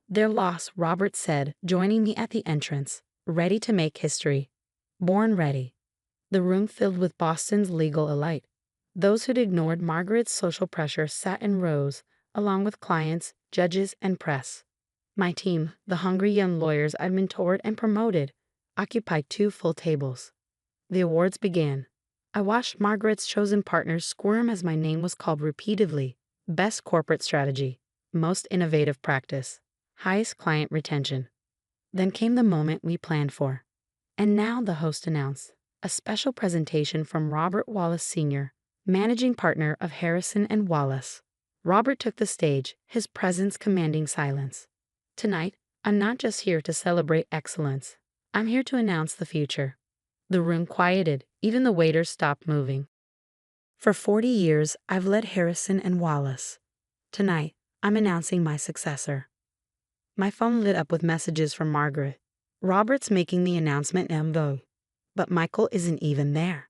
Their loss, Robert said, joining me at the entrance, ready to make history. Born ready. The room filled with Boston's legal elite. Those who'd ignored Margaret's social pressure sat in rows, along with clients, judges, and press. My team, the hungry young lawyers I'd mentored and promoted, occupied 2 full tables. The awards began. I watched Margaret's chosen partners squirm as my name was called repeatedly. Best corporate strategy, most innovative practice, highest client retention. Then came the moment we planned for. And now the host announced a special presentation from Robert Wallace Sr., managing partner of Harrison and Wallace. Robert took the stage, his presence commanding silence. Tonight, I'm not just here to celebrate excellence. I'm here to announce the future. The room quieted, even the waiters stopped moving. For 40 years, I've led Harrison and Wallace. Tonight, I'm announcing my successor. My phone lit up with messages from Margaret. Robert's making the announcement en vogue. But Michael isn't even there.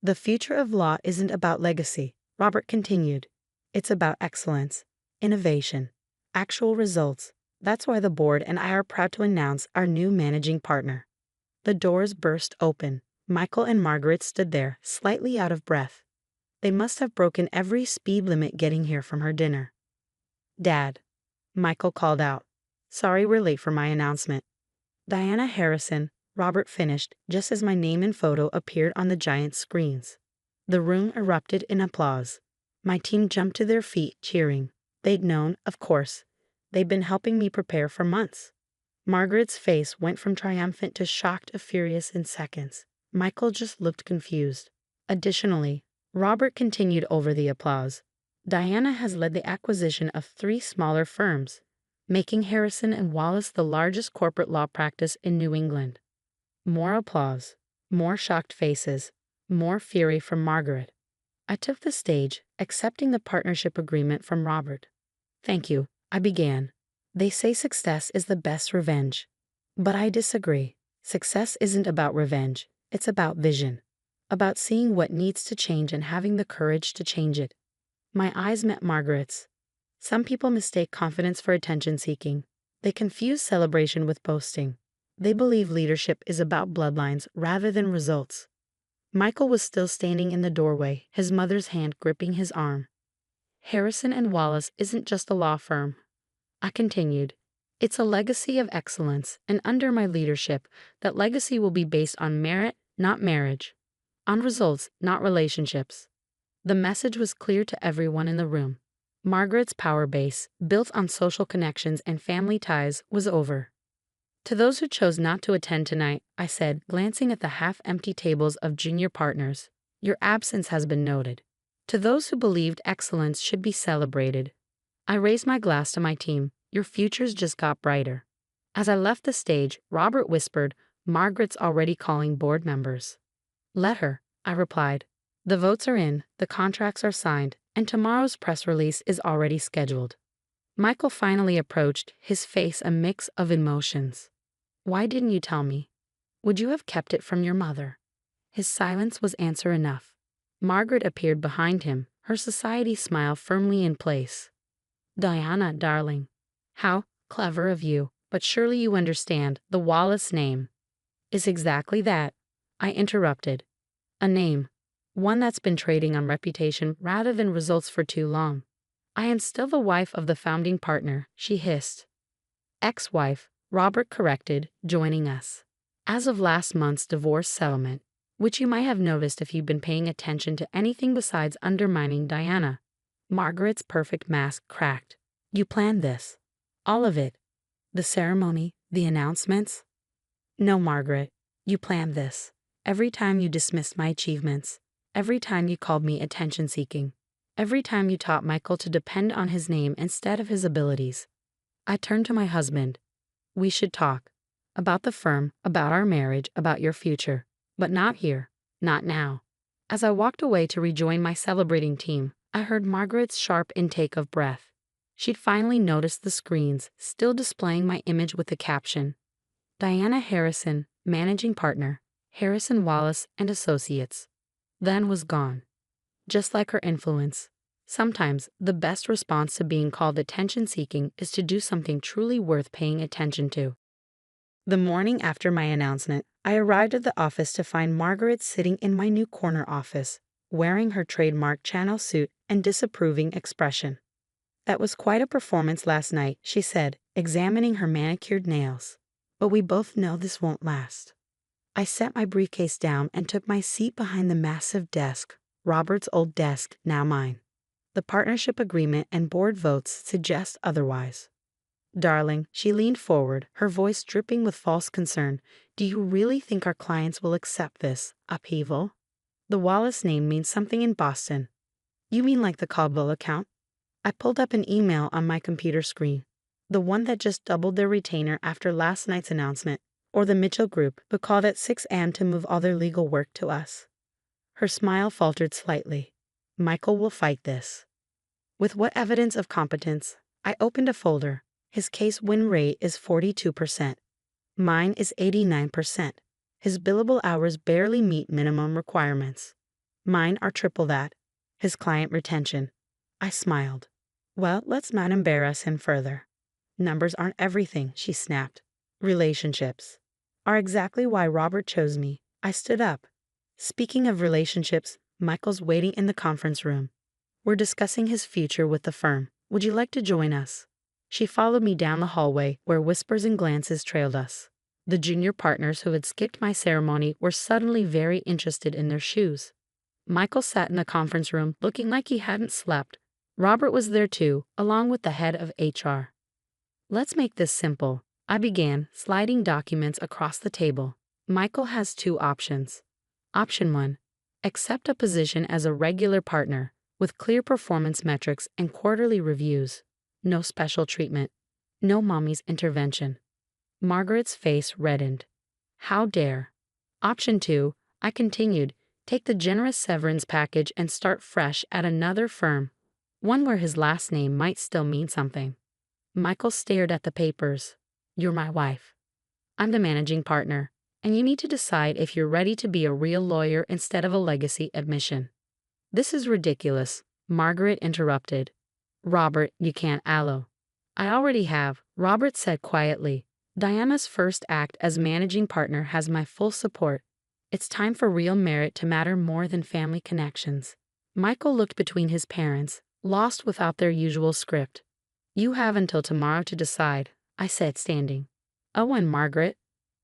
The future of law isn't about legacy, Robert continued. It's about excellence, innovation, actual results. That's why the board and I are proud to announce our new managing partner. The doors burst open. Michael and Margaret stood there, slightly out of breath. They must have broken every speed limit getting here from her dinner. "Dad," Michael called out. "Sorry we're late for my announcement." "Diana Harrison," Robert finished just as my name and photo appeared on the giant screens. The room erupted in applause. My team jumped to their feet, cheering. They'd known, of course. They'd been helping me prepare for months. Margaret's face went from triumphant to shocked to furious in seconds. Michael just looked confused. Additionally, Robert continued over the applause. "Diana has led the acquisition of 3 smaller firms, making Harrison and Wallace the largest corporate law practice in New England." More applause, more shocked faces, more fury from Margaret. I took the stage, accepting the partnership agreement from Robert. "Thank you," I began. "They say success is the best revenge. But I disagree. Success isn't about revenge. It's about vision. About seeing what needs to change and having the courage to change it." My eyes met Margaret's. Some people mistake confidence for attention-seeking. They confuse celebration with boasting. They believe leadership is about bloodlines rather than results. Michael was still standing in the doorway, his mother's hand gripping his arm. "Harrison and Wallace isn't just a law firm," I continued. "It's a legacy of excellence, and under my leadership, that legacy will be based on merit, not marriage. On results, not relationships." The message was clear to everyone in the room. Margaret's power base, built on social connections and family ties, was over. "To those who chose not to attend tonight," I said, glancing at the half-empty tables of junior partners, "your absence has been noted. To those who believed excellence should be celebrated," I raised my glass to my team, "your futures just got brighter." As I left the stage, Robert whispered, "Margaret's already calling board members." "Let her," I replied. "The votes are in, the contracts are signed, and tomorrow's press release is already scheduled." Michael finally approached, his face a mix of emotions. "Why didn't you tell me? Would you have kept it from your mother?" His silence was answer enough. Margaret appeared behind him, her society smile firmly in place. "Diana, darling. How clever of you, but surely you understand, the Wallace name is exactly that," I interrupted. "A name. One that's been trading on reputation rather than results for too long." "I am still the wife of the founding partner," she hissed. "Ex-wife," Robert corrected, joining us. "As of last month's divorce settlement, which you might have noticed if you've been paying attention to anything besides undermining Diana." Margaret's perfect mask cracked. "You planned this? All of it? The ceremony, the announcements?" "No, Margaret. You planned this. Every time you dismissed my achievements. Every time you called me attention-seeking. Every time you taught Michael to depend on his name instead of his abilities." I turned to my husband. "We should talk. About the firm, about our marriage, about your future. But not here. Not now." As I walked away to rejoin my celebrating team, I heard Margaret's sharp intake of breath. She'd finally noticed the screens, still displaying my image with the caption, Diana Harrison, Managing Partner, Harrison Wallace and Associates. Then was gone. Just like her influence. Sometimes, the best response to being called attention-seeking is to do something truly worth paying attention to. The morning after my announcement, I arrived at the office to find Margaret sitting in my new corner office, wearing her trademark Channel suit and disapproving expression. That was quite a performance last night, she said, examining her manicured nails. But we both know this won't last. I set my briefcase down and took my seat behind the massive desk, Robert's old desk, now mine. The partnership agreement and board votes suggest otherwise. Darling, she leaned forward, her voice dripping with false concern. Do you really think our clients will accept this upheaval? The Wallace name means something in Boston. You mean like the Caldwell account? I pulled up an email on my computer screen. The one that just doubled their retainer after last night's announcement, or the Mitchell Group, who called at 6 a.m. to move all their legal work to us. Her smile faltered slightly. Michael will fight this. With what evidence of competence? I opened a folder. His case win rate is 42%. Mine is 89%. His billable hours barely meet minimum requirements. Mine are triple that. His client retention. I smiled. Well, let's not embarrass him further. Numbers aren't everything, she snapped. Relationships are exactly why Robert chose me. I stood up. Speaking of relationships, Michael's waiting in the conference room. We're discussing his future with the firm. Would you like to join us? She followed me down the hallway, where whispers and glances trailed us. The junior partners who had skipped my ceremony were suddenly very interested in their shoes. Michael sat in the conference room looking like he hadn't slept. Robert was there too, along with the head of HR. Let's make this simple, I began, sliding documents across the table. Michael has two options. Option 1. Accept a position as a regular partner, with clear performance metrics and quarterly reviews. No special treatment. No mommy's intervention. Margaret's face reddened. How dare. Option 2, I continued, take the generous severance package and start fresh at another firm. One where his last name might still mean something. Michael stared at the papers. You're my wife. I'm the managing partner, and you need to decide if you're ready to be a real lawyer instead of a legacy admission. This is ridiculous, Margaret interrupted. Robert, you can't allo. I already have, Robert said quietly. Diana's first act as managing partner has my full support. It's time for real merit to matter more than family connections. Michael looked between his parents, lost without their usual script. You have until tomorrow to decide, I said, standing. Oh, and Margaret?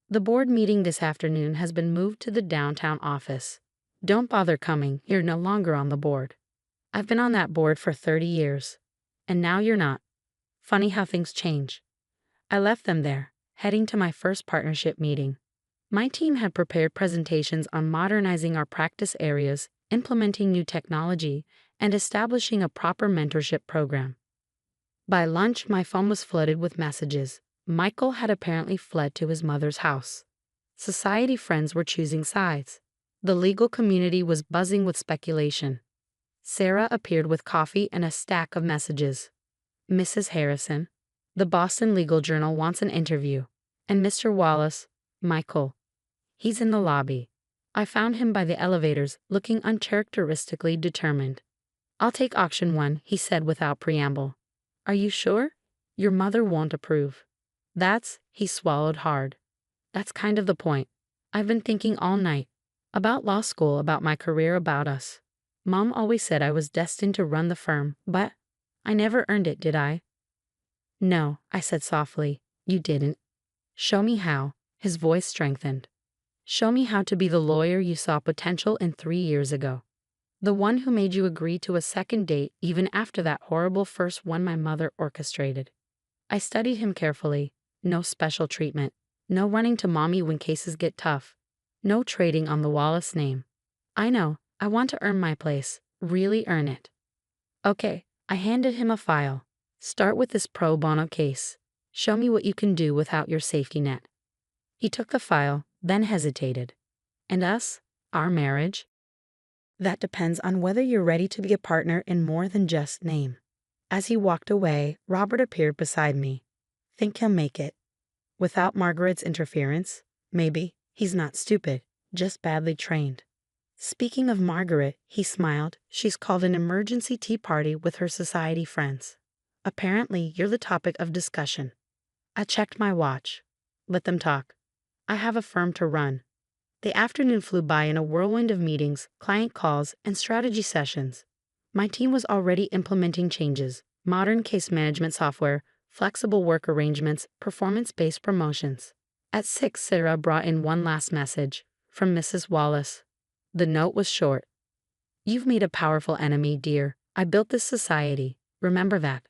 The board meeting this afternoon has been moved to the downtown office. Don't bother coming, you're no longer on the board. I've been on that board for 30 years. And now you're not. Funny how things change. I left them there, heading to my first partnership meeting. My team had prepared presentations on modernizing our practice areas, implementing new technology, and establishing a proper mentorship program. By lunch, my phone was flooded with messages. Michael had apparently fled to his mother's house. Society friends were choosing sides. The legal community was buzzing with speculation. Sarah appeared with coffee and a stack of messages. Mrs. Harrison, the Boston Legal Journal wants an interview. And Mr. Wallace, Michael. He's in the lobby. I found him by the elevators, looking uncharacteristically determined. I'll take option 1, he said without preamble. Are you sure? Your mother won't approve. He swallowed hard. That's kind of the point. I've been thinking all night. About law school, about my career, about us. Mom always said I was destined to run the firm, but I never earned it, did I? No, I said softly. You didn't. Show me how. His voice strengthened. Show me how to be the lawyer you saw potential in 3 years ago. The one who made you agree to a second date even after that horrible first one my mother orchestrated. I studied him carefully. No special treatment. No running to mommy when cases get tough. No trading on the Wallace name. I know, I want to earn my place. Really earn it. Okay, I handed him a file. Start with this pro bono case. Show me what you can do without your safety net. He took the file, then hesitated. And us? Our marriage? That depends on whether you're ready to be a partner in more than just name. As he walked away, Robert appeared beside me. Think he'll make it? Without Margaret's interference? Maybe. He's not stupid, just badly trained. Speaking of Margaret, he smiled, she's called an emergency tea party with her society friends. Apparently, you're the topic of discussion. I checked my watch. Let them talk. I have a firm to run. The afternoon flew by in a whirlwind of meetings, client calls, and strategy sessions. My team was already implementing changes, modern case management software, flexible work arrangements, performance-based promotions. At 6, Sarah brought in one last message, from Mrs. Wallace. The note was short. You've made a powerful enemy, dear. I built this society. Remember that.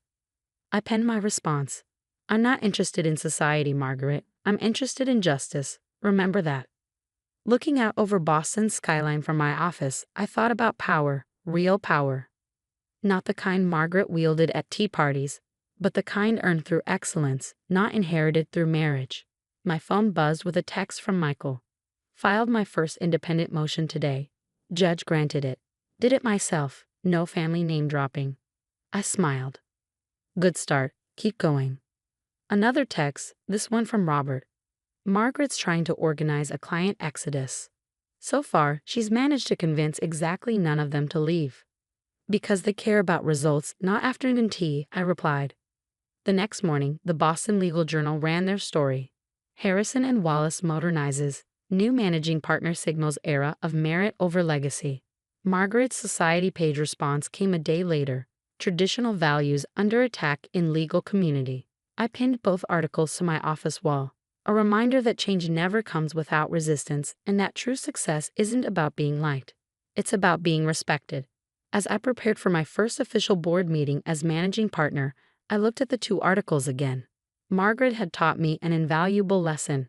I penned my response. I'm not interested in society, Margaret. I'm interested in justice. Remember that. Looking out over Boston's skyline from my office, I thought about power, real power. Not the kind Margaret wielded at tea parties, but the kind earned through excellence, not inherited through marriage. My phone buzzed with a text from Michael. Filed my first independent motion today. Judge granted it. Did it myself, no family name dropping. I smiled. Good start, keep going. Another text, this one from Robert. Margaret's trying to organize a client exodus. So far, she's managed to convince exactly none of them to leave. Because they care about results, not afternoon tea, I replied. The next morning, the Boston Legal Journal ran their story. Harrison and Wallace modernizes, new managing partner signals era of merit over legacy. Margaret's society page response came a day later. Traditional values under attack in legal community. I pinned both articles to my office wall. A reminder that change never comes without resistance and that true success isn't about being liked. It's about being respected. As I prepared for my first official board meeting as managing partner, I looked at the 2 articles again. Margaret had taught me an invaluable lesson.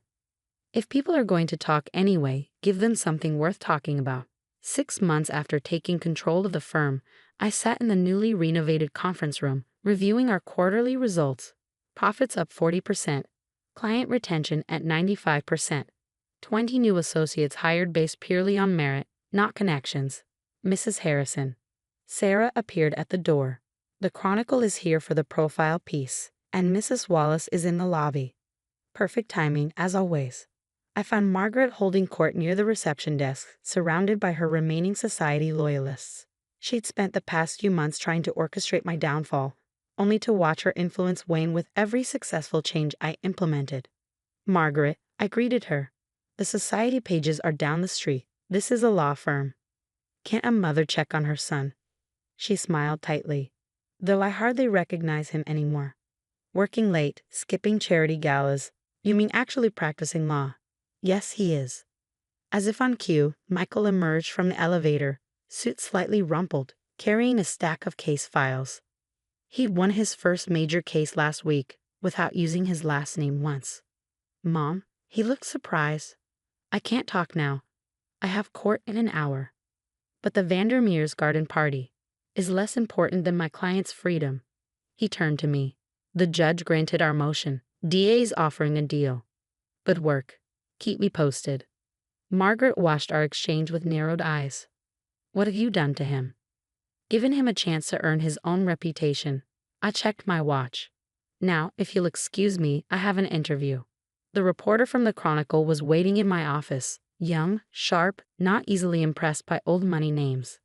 If people are going to talk anyway, give them something worth talking about. 6 months after taking control of the firm, I sat in the newly renovated conference room, reviewing our quarterly results. Profits up 40%. Client retention at 95%. 20 new associates hired based purely on merit, not connections. Mrs. Harrison. Sarah appeared at the door. The Chronicle is here for the profile piece, and Mrs. Wallace is in the lobby. Perfect timing, as always. I found Margaret holding court near the reception desk, surrounded by her remaining society loyalists. She'd spent the past few months trying to orchestrate my downfall, only to watch her influence wane with every successful change I implemented. Margaret, I greeted her. The society pages are down the street. This is a law firm. Can't a mother check on her son? She smiled tightly. Though I hardly recognize him anymore. Working late, skipping charity galas. You mean actually practicing law? Yes, he is. As if on cue, Michael emerged from the elevator, suit slightly rumpled, carrying a stack of case files. He'd won his first major case last week, without using his last name once. Mom, he looked surprised. I can't talk now. I have court in an hour. But the Vandermeer's garden party is less important than my client's freedom. He turned to me. The judge granted our motion. DA's offering a deal. Good work. Keep me posted. Margaret watched our exchange with narrowed eyes. What have you done to him? Given him a chance to earn his own reputation. I checked my watch. Now, if you'll excuse me, I have an interview. The reporter from the Chronicle was waiting in my office, young, sharp, not easily impressed by old money names.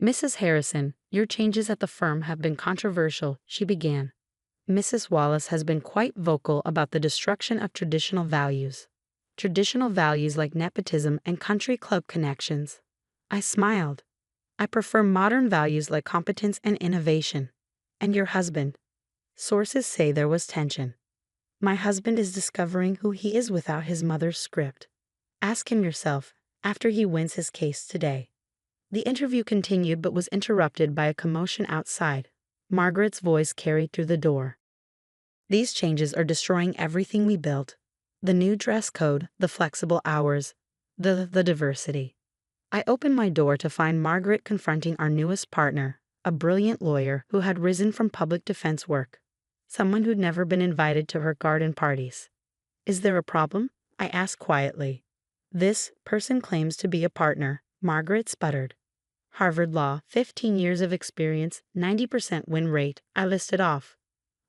Mrs. Harrison, your changes at the firm have been controversial, she began. Mrs. Wallace has been quite vocal about the destruction of traditional values. Traditional values like nepotism and country club connections. I smiled. I prefer modern values like competence and innovation. And your husband? Sources say there was tension. My husband is discovering who he is without his mother's script. Ask him yourself, after he wins his case today. The interview continued but was interrupted by a commotion outside. Margaret's voice carried through the door. These changes are destroying everything we built. The new dress code, the flexible hours, the diversity. I opened my door to find Margaret confronting our newest partner, a brilliant lawyer who had risen from public defense work. Someone who'd never been invited to her garden parties. Is there a problem? I asked quietly. This person claims to be a partner, Margaret sputtered. Harvard Law, 15 years of experience, 90% win rate, I listed off.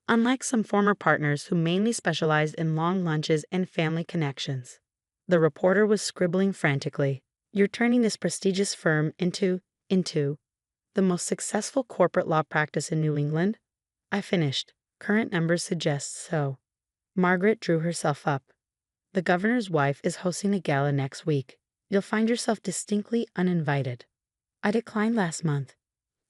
Unlike some former partners who mainly specialized in long lunches and family connections. The reporter was scribbling frantically. You're turning this prestigious firm into the most successful corporate law practice in New England? I finished. Current numbers suggest so. Margaret drew herself up. The governor's wife is hosting a gala next week. You'll find yourself distinctly uninvited. I declined last month.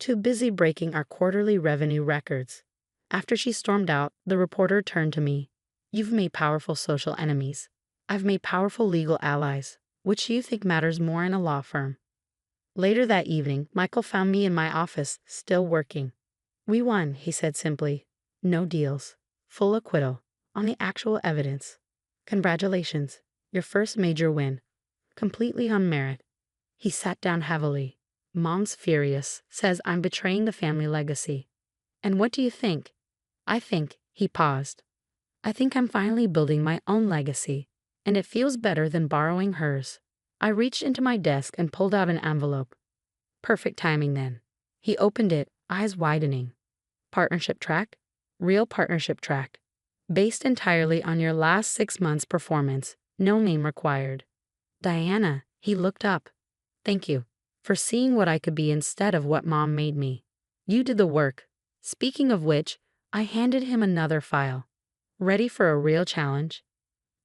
Too busy breaking our quarterly revenue records. After she stormed out, the reporter turned to me. You've made powerful social enemies. I've made powerful legal allies. Which do you think matters more in a law firm? Later that evening, Michael found me in my office, still working. We won, he said simply. No deals. Full acquittal. On the actual evidence. Congratulations. Your first major win. Completely on merit. He sat down heavily. Mom's furious, says I'm betraying the family legacy. And what do you think? I think, he paused. I think I'm finally building my own legacy, and it feels better than borrowing hers. I reached into my desk and pulled out an envelope. Perfect timing then. He opened it, eyes widening. Partnership track? Real partnership track. Based entirely on your last 6 months' performance, no name required. Diana, he looked up. Thank you for seeing what I could be instead of what Mom made me. You did the work. Speaking of which, I handed him another file. Ready for a real challenge?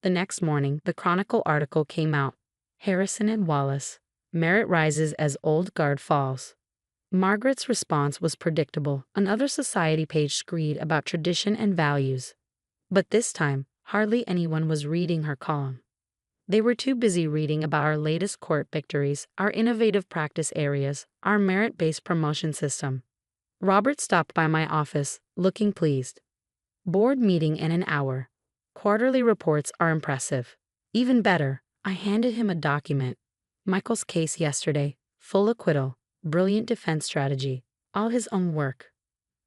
The next morning, the Chronicle article came out. Harrison and Wallace. Merit rises as old guard falls. Margaret's response was predictable. Another society page screed about tradition and values. But this time, hardly anyone was reading her column. They were too busy reading about our latest court victories, our innovative practice areas, our merit-based promotion system. Robert stopped by my office, looking pleased. Board meeting in an hour. Quarterly reports are impressive. Even better, I handed him a document. Michael's case yesterday, full acquittal, brilliant defense strategy, all his own work.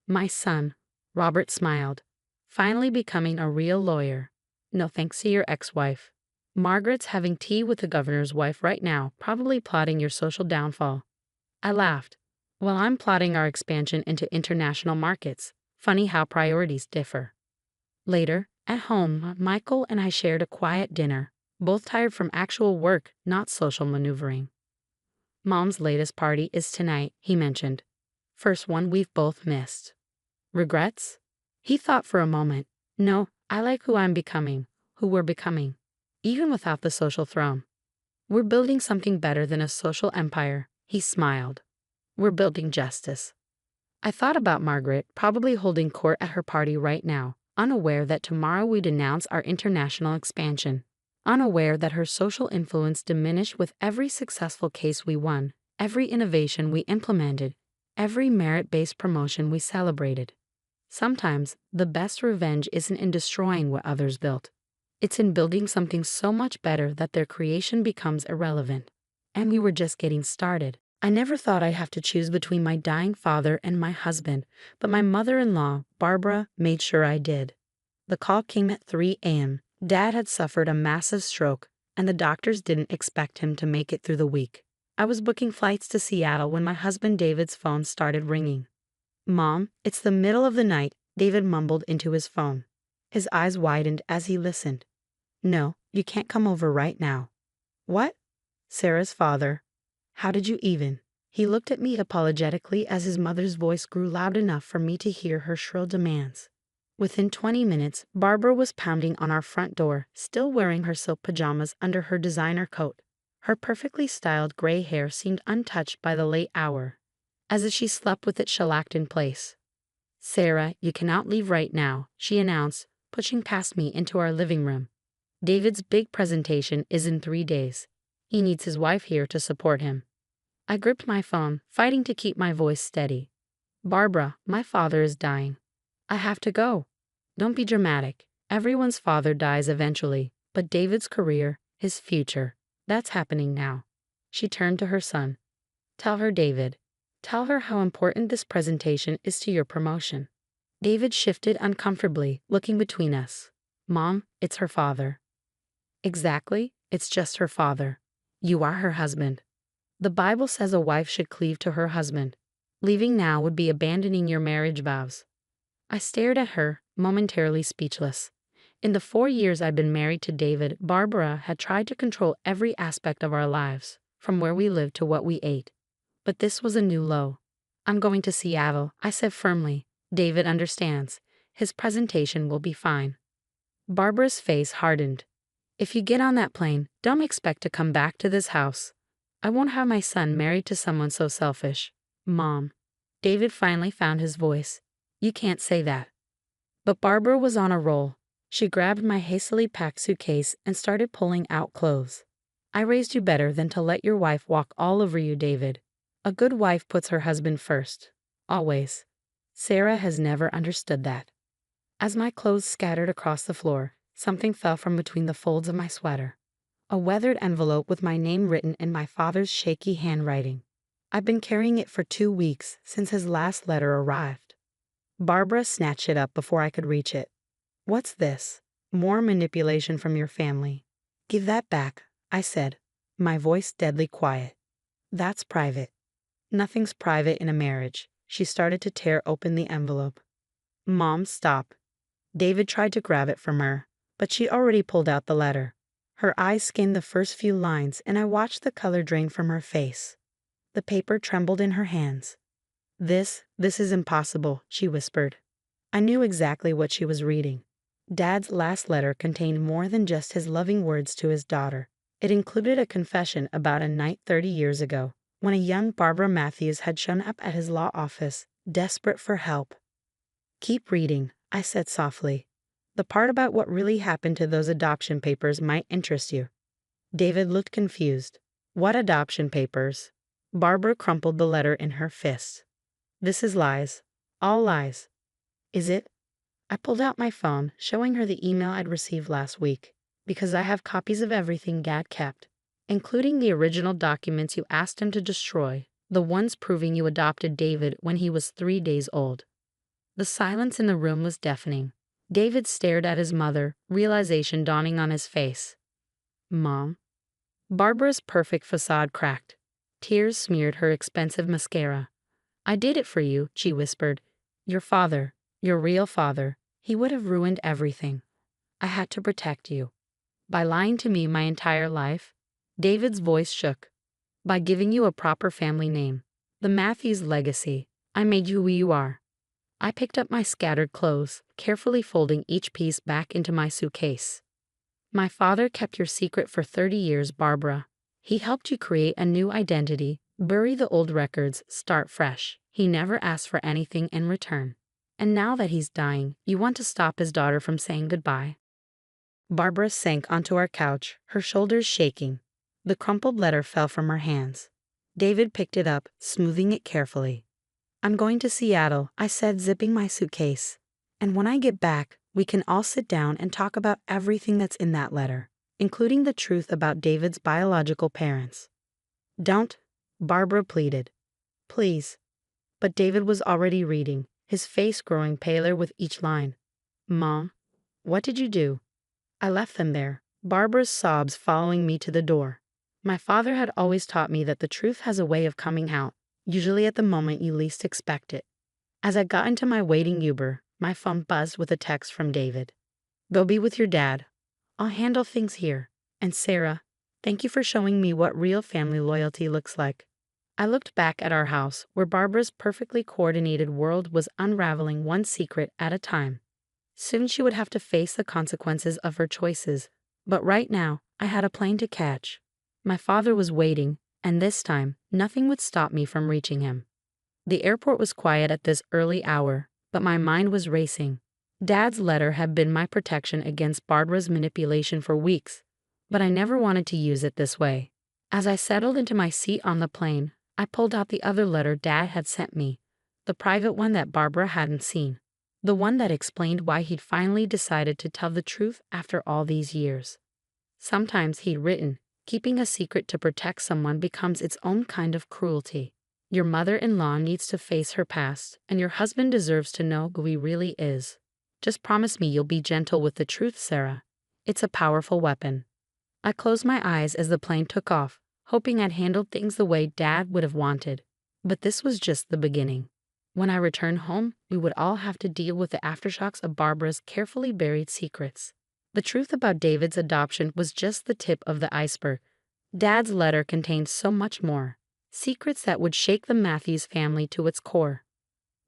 My son, Robert smiled, finally becoming a real lawyer. No thanks to your ex-wife. Margaret's having tea with the governor's wife right now, probably plotting your social downfall. I laughed. Well, I'm plotting our expansion into international markets. Funny how priorities differ. Later, at home, Michael and I shared a quiet dinner, both tired from actual work, not social maneuvering. Mom's latest party is tonight, he mentioned. First one we've both missed. Regrets? He thought for a moment. No, I like who I'm becoming, who we're becoming. Even without the social throne. We're building something better than a social empire, he smiled. We're building justice. I thought about Margaret probably holding court at her party right now, unaware that tomorrow we'd announce our international expansion, unaware that her social influence diminished with every successful case we won, every innovation we implemented, every merit-based promotion we celebrated. Sometimes, the best revenge isn't in destroying what others built. It's in building something so much better that their creation becomes irrelevant. And we were just getting started. I never thought I'd have to choose between my dying father and my husband, but my mother-in-law, Barbara, made sure I did. The call came at 3 a.m. Dad had suffered a massive stroke, and the doctors didn't expect him to make it through the week. I was booking flights to Seattle when my husband David's phone started ringing. Mom, it's the middle of the night, David mumbled into his phone. His eyes widened as he listened. No, you can't come over right now. What? Sarah's father. How did you even? He looked at me apologetically as his mother's voice grew loud enough for me to hear her shrill demands. Within 20 minutes, Barbara was pounding on our front door, still wearing her silk pajamas under her designer coat. Her perfectly styled gray hair seemed untouched by the late hour, as if she slept with it shellacked in place. Sarah, you cannot leave right now, she announced, pushing past me into our living room. David's big presentation is in 3 days. He needs his wife here to support him. I gripped my phone, fighting to keep my voice steady. Barbara, my father is dying. I have to go. Don't be dramatic. Everyone's father dies eventually, but David's career, his future, that's happening now. She turned to her son. Tell her, David. Tell her how important this presentation is to your promotion. David shifted uncomfortably, looking between us. Mom, it's her father. Exactly, it's just her father. You are her husband. The Bible says a wife should cleave to her husband. Leaving now would be abandoning your marriage vows. I stared at her, momentarily speechless. In the 4 years I'd been married to David, Barbara had tried to control every aspect of our lives, from where we lived to what we ate. But this was a new low. I'm going to Seattle, I said firmly. David understands. His presentation will be fine. Barbara's face hardened. If you get on that plane, don't expect to come back to this house. I won't have my son married to someone so selfish. Mom. David finally found his voice. You can't say that. But Barbara was on a roll. She grabbed my hastily packed suitcase and started pulling out clothes. I raised you better than to let your wife walk all over you, David. A good wife puts her husband first. Always. Sarah has never understood that. As my clothes scattered across the floor, something fell from between the folds of my sweater. A weathered envelope with my name written in my father's shaky handwriting. I've been carrying it for 2 weeks since his last letter arrived. Barbara snatched it up before I could reach it. What's this? More manipulation from your family. Give that back, I said, my voice deadly quiet. That's private. Nothing's private in a marriage. She started to tear open the envelope. Mom, stop. David tried to grab it from her, but she already pulled out the letter. Her eyes skimmed the first few lines, and I watched the color drain from her face. The paper trembled in her hands. This is impossible, she whispered. I knew exactly what she was reading. Dad's last letter contained more than just his loving words to his daughter. It included a confession about a night 30 years ago, when a young Barbara Matthews had shown up at his law office, desperate for help. Keep reading, I said softly. The part about what really happened to those adoption papers might interest you. David looked confused. What adoption papers? Barbara crumpled the letter in her fist. This is lies. All lies. Is it? I pulled out my phone, showing her the email I'd received last week, because I have copies of everything Dad kept, including the original documents you asked him to destroy, the ones proving you adopted David when he was 3 days old. The silence in the room was deafening. David stared at his mother, realization dawning on his face. Mom? Barbara's perfect facade cracked. Tears smeared her expensive mascara. I did it for you, she whispered. Your father, your real father, he would have ruined everything. I had to protect you. By lying to me my entire life? David's voice shook. By giving you a proper family name. The Matthews legacy. I made you who you are. I picked up my scattered clothes, carefully folding each piece back into my suitcase. My father kept your secret for 30 years, Barbara. He helped you create a new identity, bury the old records, start fresh. He never asked for anything in return. And now that he's dying, you want to stop his daughter from saying goodbye. Barbara sank onto our couch, her shoulders shaking. The crumpled letter fell from her hands. David picked it up, smoothing it carefully. I'm going to Seattle, I said, zipping my suitcase. And when I get back, we can all sit down and talk about everything that's in that letter, including the truth about David's biological parents. Don't, Barbara pleaded. Please. But David was already reading, his face growing paler with each line. Mom, what did you do? I left them there, Barbara's sobs following me to the door. My father had always taught me that the truth has a way of coming out, usually at the moment you least expect it. As I got into my waiting Uber, my phone buzzed with a text from David. Go be with your dad. I'll handle things here. And Sarah, thank you for showing me what real family loyalty looks like. I looked back at our house, where Barbara's perfectly coordinated world was unraveling one secret at a time. Soon she would have to face the consequences of her choices, but right now, I had a plane to catch. My father was waiting, and this time, nothing would stop me from reaching him. The airport was quiet at this early hour, but my mind was racing. Dad's letter had been my protection against Barbara's manipulation for weeks, but I never wanted to use it this way. As I settled into my seat on the plane, I pulled out the other letter Dad had sent me, the private one that Barbara hadn't seen, the one that explained why he'd finally decided to tell the truth after all these years. Sometimes he'd written, keeping a secret to protect someone becomes its own kind of cruelty. Your mother-in-law needs to face her past, and your husband deserves to know who he really is. Just promise me you'll be gentle with the truth, Sarah. It's a powerful weapon. I closed my eyes as the plane took off, hoping I'd handled things the way Dad would have wanted. But this was just the beginning. When I returned home, we would all have to deal with the aftershocks of Barbara's carefully buried secrets. The truth about David's adoption was just the tip of the iceberg. Dad's letter contained so much more, secrets that would shake the Matthews family to its core.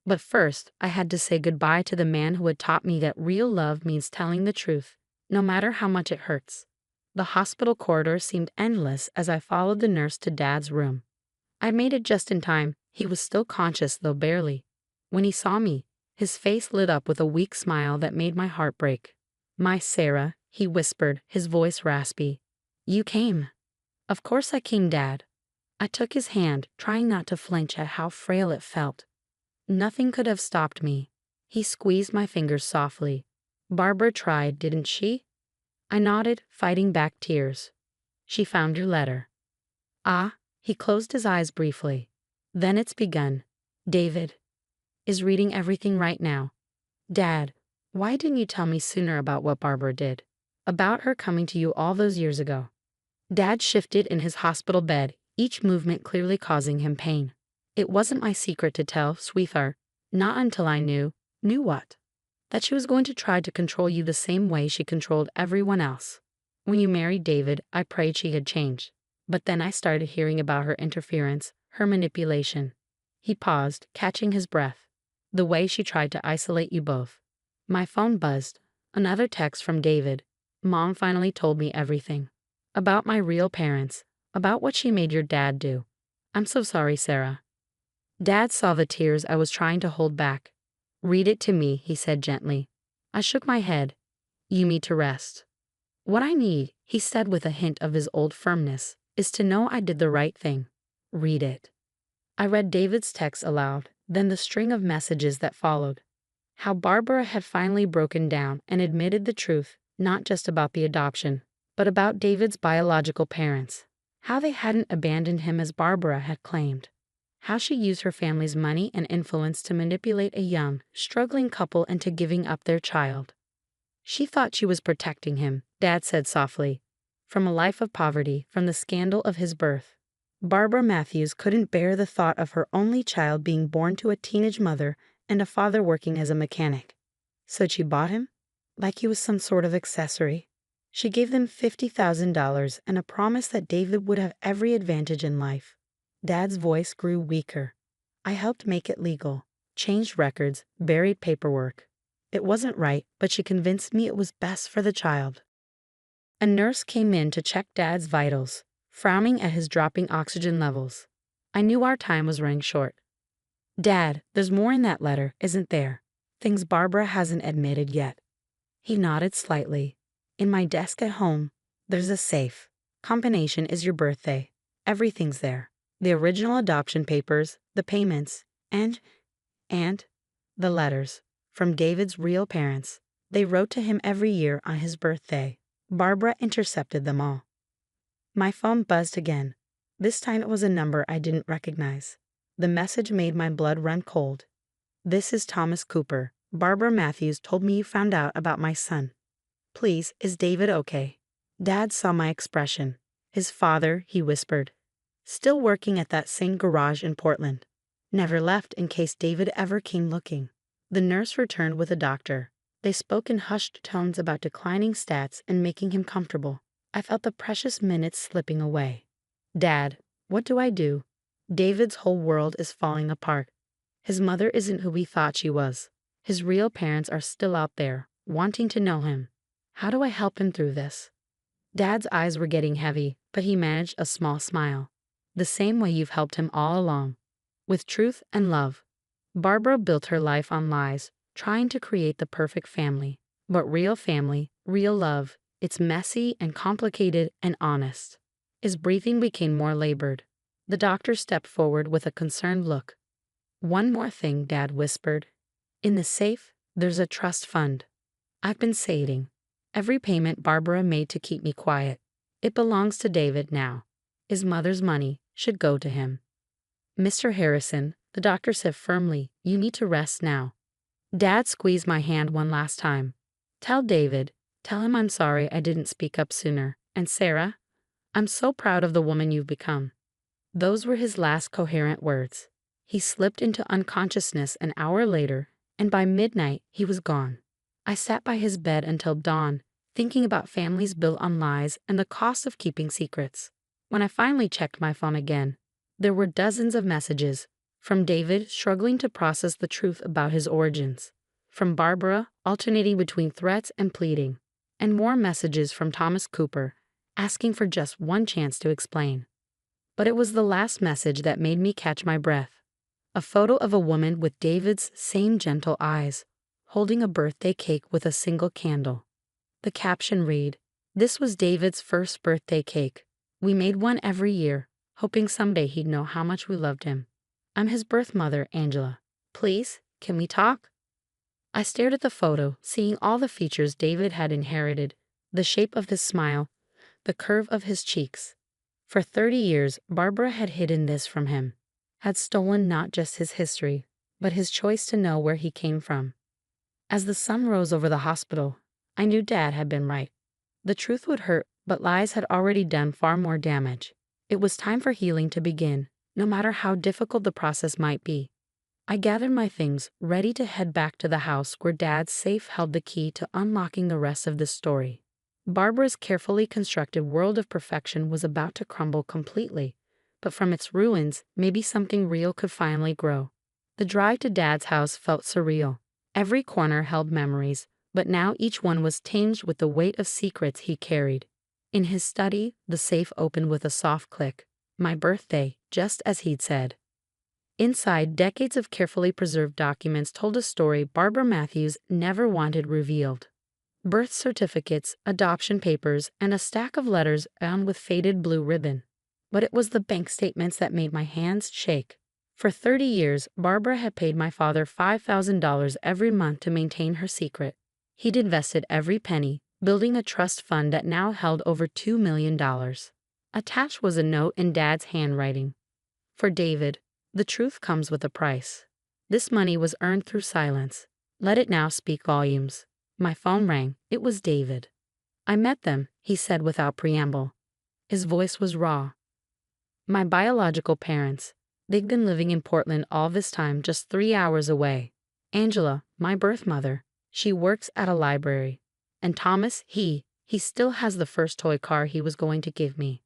But first, I had to say goodbye to the man who had taught me that real love means telling the truth, no matter how much it hurts. The hospital corridor seemed endless as I followed the nurse to Dad's room. I made it just in time. He was still conscious, though barely. When he saw me, his face lit up with a weak smile that made my heart break. "My Sarah," he whispered, his voice raspy. "You came." "Of course I came, Dad." I took his hand, trying not to flinch at how frail it felt. Nothing could have stopped me. He squeezed my fingers softly. "Barbara tried, didn't she?" I nodded, fighting back tears. "She found your letter." "Ah," he closed his eyes briefly. "Then it's begun. David is reading everything right now." "Dad, why didn't you tell me sooner about what Barbara did? About her coming to you all those years ago?" Dad shifted in his hospital bed, each movement clearly causing him pain. "It wasn't my secret to tell, sweetheart. Not until I knew." "Knew what?" "That she was going to try to control you the same way she controlled everyone else. When you married David, I prayed she had changed. But then I started hearing about her interference, her manipulation." He paused, catching his breath. "The way she tried to isolate you both." My phone buzzed. Another text from David. "Mom finally told me everything. About my real parents. About what she made your dad do. I'm so sorry, Sarah." Dad saw the tears I was trying to hold back. "Read it to me," he said gently. I shook my head. "You need to rest." "What I need," he said with a hint of his old firmness, "is to know I did the right thing." "Read it." I read David's text aloud, then the string of messages that followed. How Barbara had finally broken down and admitted the truth, not just about the adoption, but about David's biological parents. How they hadn't abandoned him as Barbara had claimed. How she used her family's money and influence to manipulate a young, struggling couple into giving up their child. She thought she was protecting him, Dad said softly, from a life of poverty, from the scandal of his birth. Barbara Matthews couldn't bear the thought of her only child being born to a teenage mother and a father working as a mechanic. So she bought him? Like he was some sort of accessory. She gave them $50,000 and a promise that David would have every advantage in life. Dad's voice grew weaker. "I helped make it legal, changed records, buried paperwork. It wasn't right, but she convinced me it was best for the child." A nurse came in to check Dad's vitals, frowning at his dropping oxygen levels. I knew our time was running short. "Dad, there's more in that letter, isn't there? Things Barbara hasn't admitted yet." He nodded slightly. "In my desk at home, there's a safe. Combination is your birthday. Everything's there. The original adoption papers, the payments, and the letters from David's real parents. They wrote to him every year on his birthday. Barbara intercepted them all." My phone buzzed again. This time it was a number I didn't recognize. The message made my blood run cold. "This is Thomas Cooper. Barbara Matthews told me you found out about my son. Please, is David okay?" Dad saw my expression. "His father," he whispered. "Still working at that same garage in Portland. Never left in case David ever came looking." The nurse returned with a doctor. They spoke in hushed tones about declining stats and making him comfortable. I felt the precious minutes slipping away. "Dad, what do I do? David's whole world is falling apart. His mother isn't who we thought she was. His real parents are still out there, wanting to know him. How do I help him through this?" Dad's eyes were getting heavy, but he managed a small smile. "The same way you've helped him all along. With truth and love." Barbara built her life on lies, trying to create the perfect family. But real family, real love, it's messy and complicated and honest. His breathing became more labored. The doctor stepped forward with a concerned look. "One more thing," Dad whispered. "In the safe, there's a trust fund. I've been saving. Every payment Barbara made to keep me quiet. It belongs to David now. His mother's money should go to him." "Mr. Harrison," the doctor said firmly, "you need to rest now." Dad squeezed my hand one last time. "Tell David, tell him I'm sorry I didn't speak up sooner. And Sarah, I'm so proud of the woman you've become. Those were his last coherent words. He slipped into unconsciousness an hour later, and by midnight he was gone. I sat by his bed until dawn, thinking about families built on lies and the cost of keeping secrets. When I finally checked my phone again, there were dozens of messages, from David struggling to process the truth about his origins, from Barbara alternating between threats and pleading, and more messages from Thomas Cooper, asking for just one chance to explain. But it was the last message that made me catch my breath. A photo of a woman with David's same gentle eyes, holding a birthday cake with a single candle. The caption read, "This was David's first birthday cake. We made one every year, hoping someday he'd know how much we loved him. I'm his birth mother, Angela. Please, can we talk?" I stared at the photo, seeing all the features David had inherited, the shape of his smile, the curve of his cheeks. For 30 years, Barbara had hidden this from him, had stolen not just his history, but his choice to know where he came from. As the sun rose over the hospital, I knew Dad had been right. The truth would hurt, but lies had already done far more damage. It was time for healing to begin, no matter how difficult the process might be. I gathered my things, ready to head back to the house where Dad's safe held the key to unlocking the rest of this story. Barbara's carefully constructed world of perfection was about to crumble completely, but from its ruins, maybe something real could finally grow. The drive to Dad's house felt surreal. Every corner held memories, but now each one was tinged with the weight of secrets he carried. In his study, the safe opened with a soft click. My birthday, just as he'd said. Inside, decades of carefully preserved documents told a story Barbara Matthews never wanted revealed. Birth certificates, adoption papers, and a stack of letters bound with faded blue ribbon. But it was the bank statements that made my hands shake. For 30 years, Barbara had paid my father $5,000 every month to maintain her secret. He'd invested every penny, building a trust fund that now held over $2 million. Attached was a note in Dad's handwriting. For David, the truth comes with a price. This money was earned through silence. Let it now speak volumes. My phone rang. It was David. "I met them," he said without preamble. His voice was raw. "My biological parents. They've been living in Portland all this time, just 3 hours away. Angela, my birth mother, she works at a library. And Thomas, he still has the first toy car he was going to give me."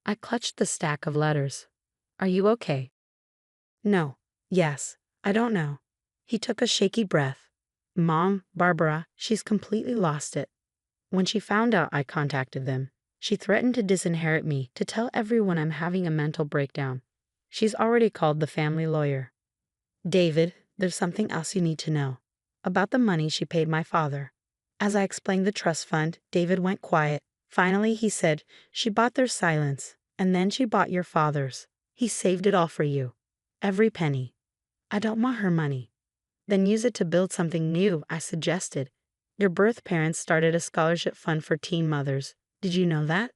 I clutched the stack of letters. "Are you okay?" "No. Yes. I don't know." He took a shaky breath. "Mom, Barbara, she's completely lost it. When she found out I contacted them, she threatened to disinherit me, to tell everyone I'm having a mental breakdown. She's already called the family lawyer. David, there's something else you need to know. About the money she paid my father." As I explained the trust fund, David went quiet. Finally, he said, "She bought their silence, and then she bought your father's. He saved it all for you. Every penny. I don't want her money." "Then use it to build something new," I suggested. "Your birth parents started a scholarship fund for teen mothers. Did you know that?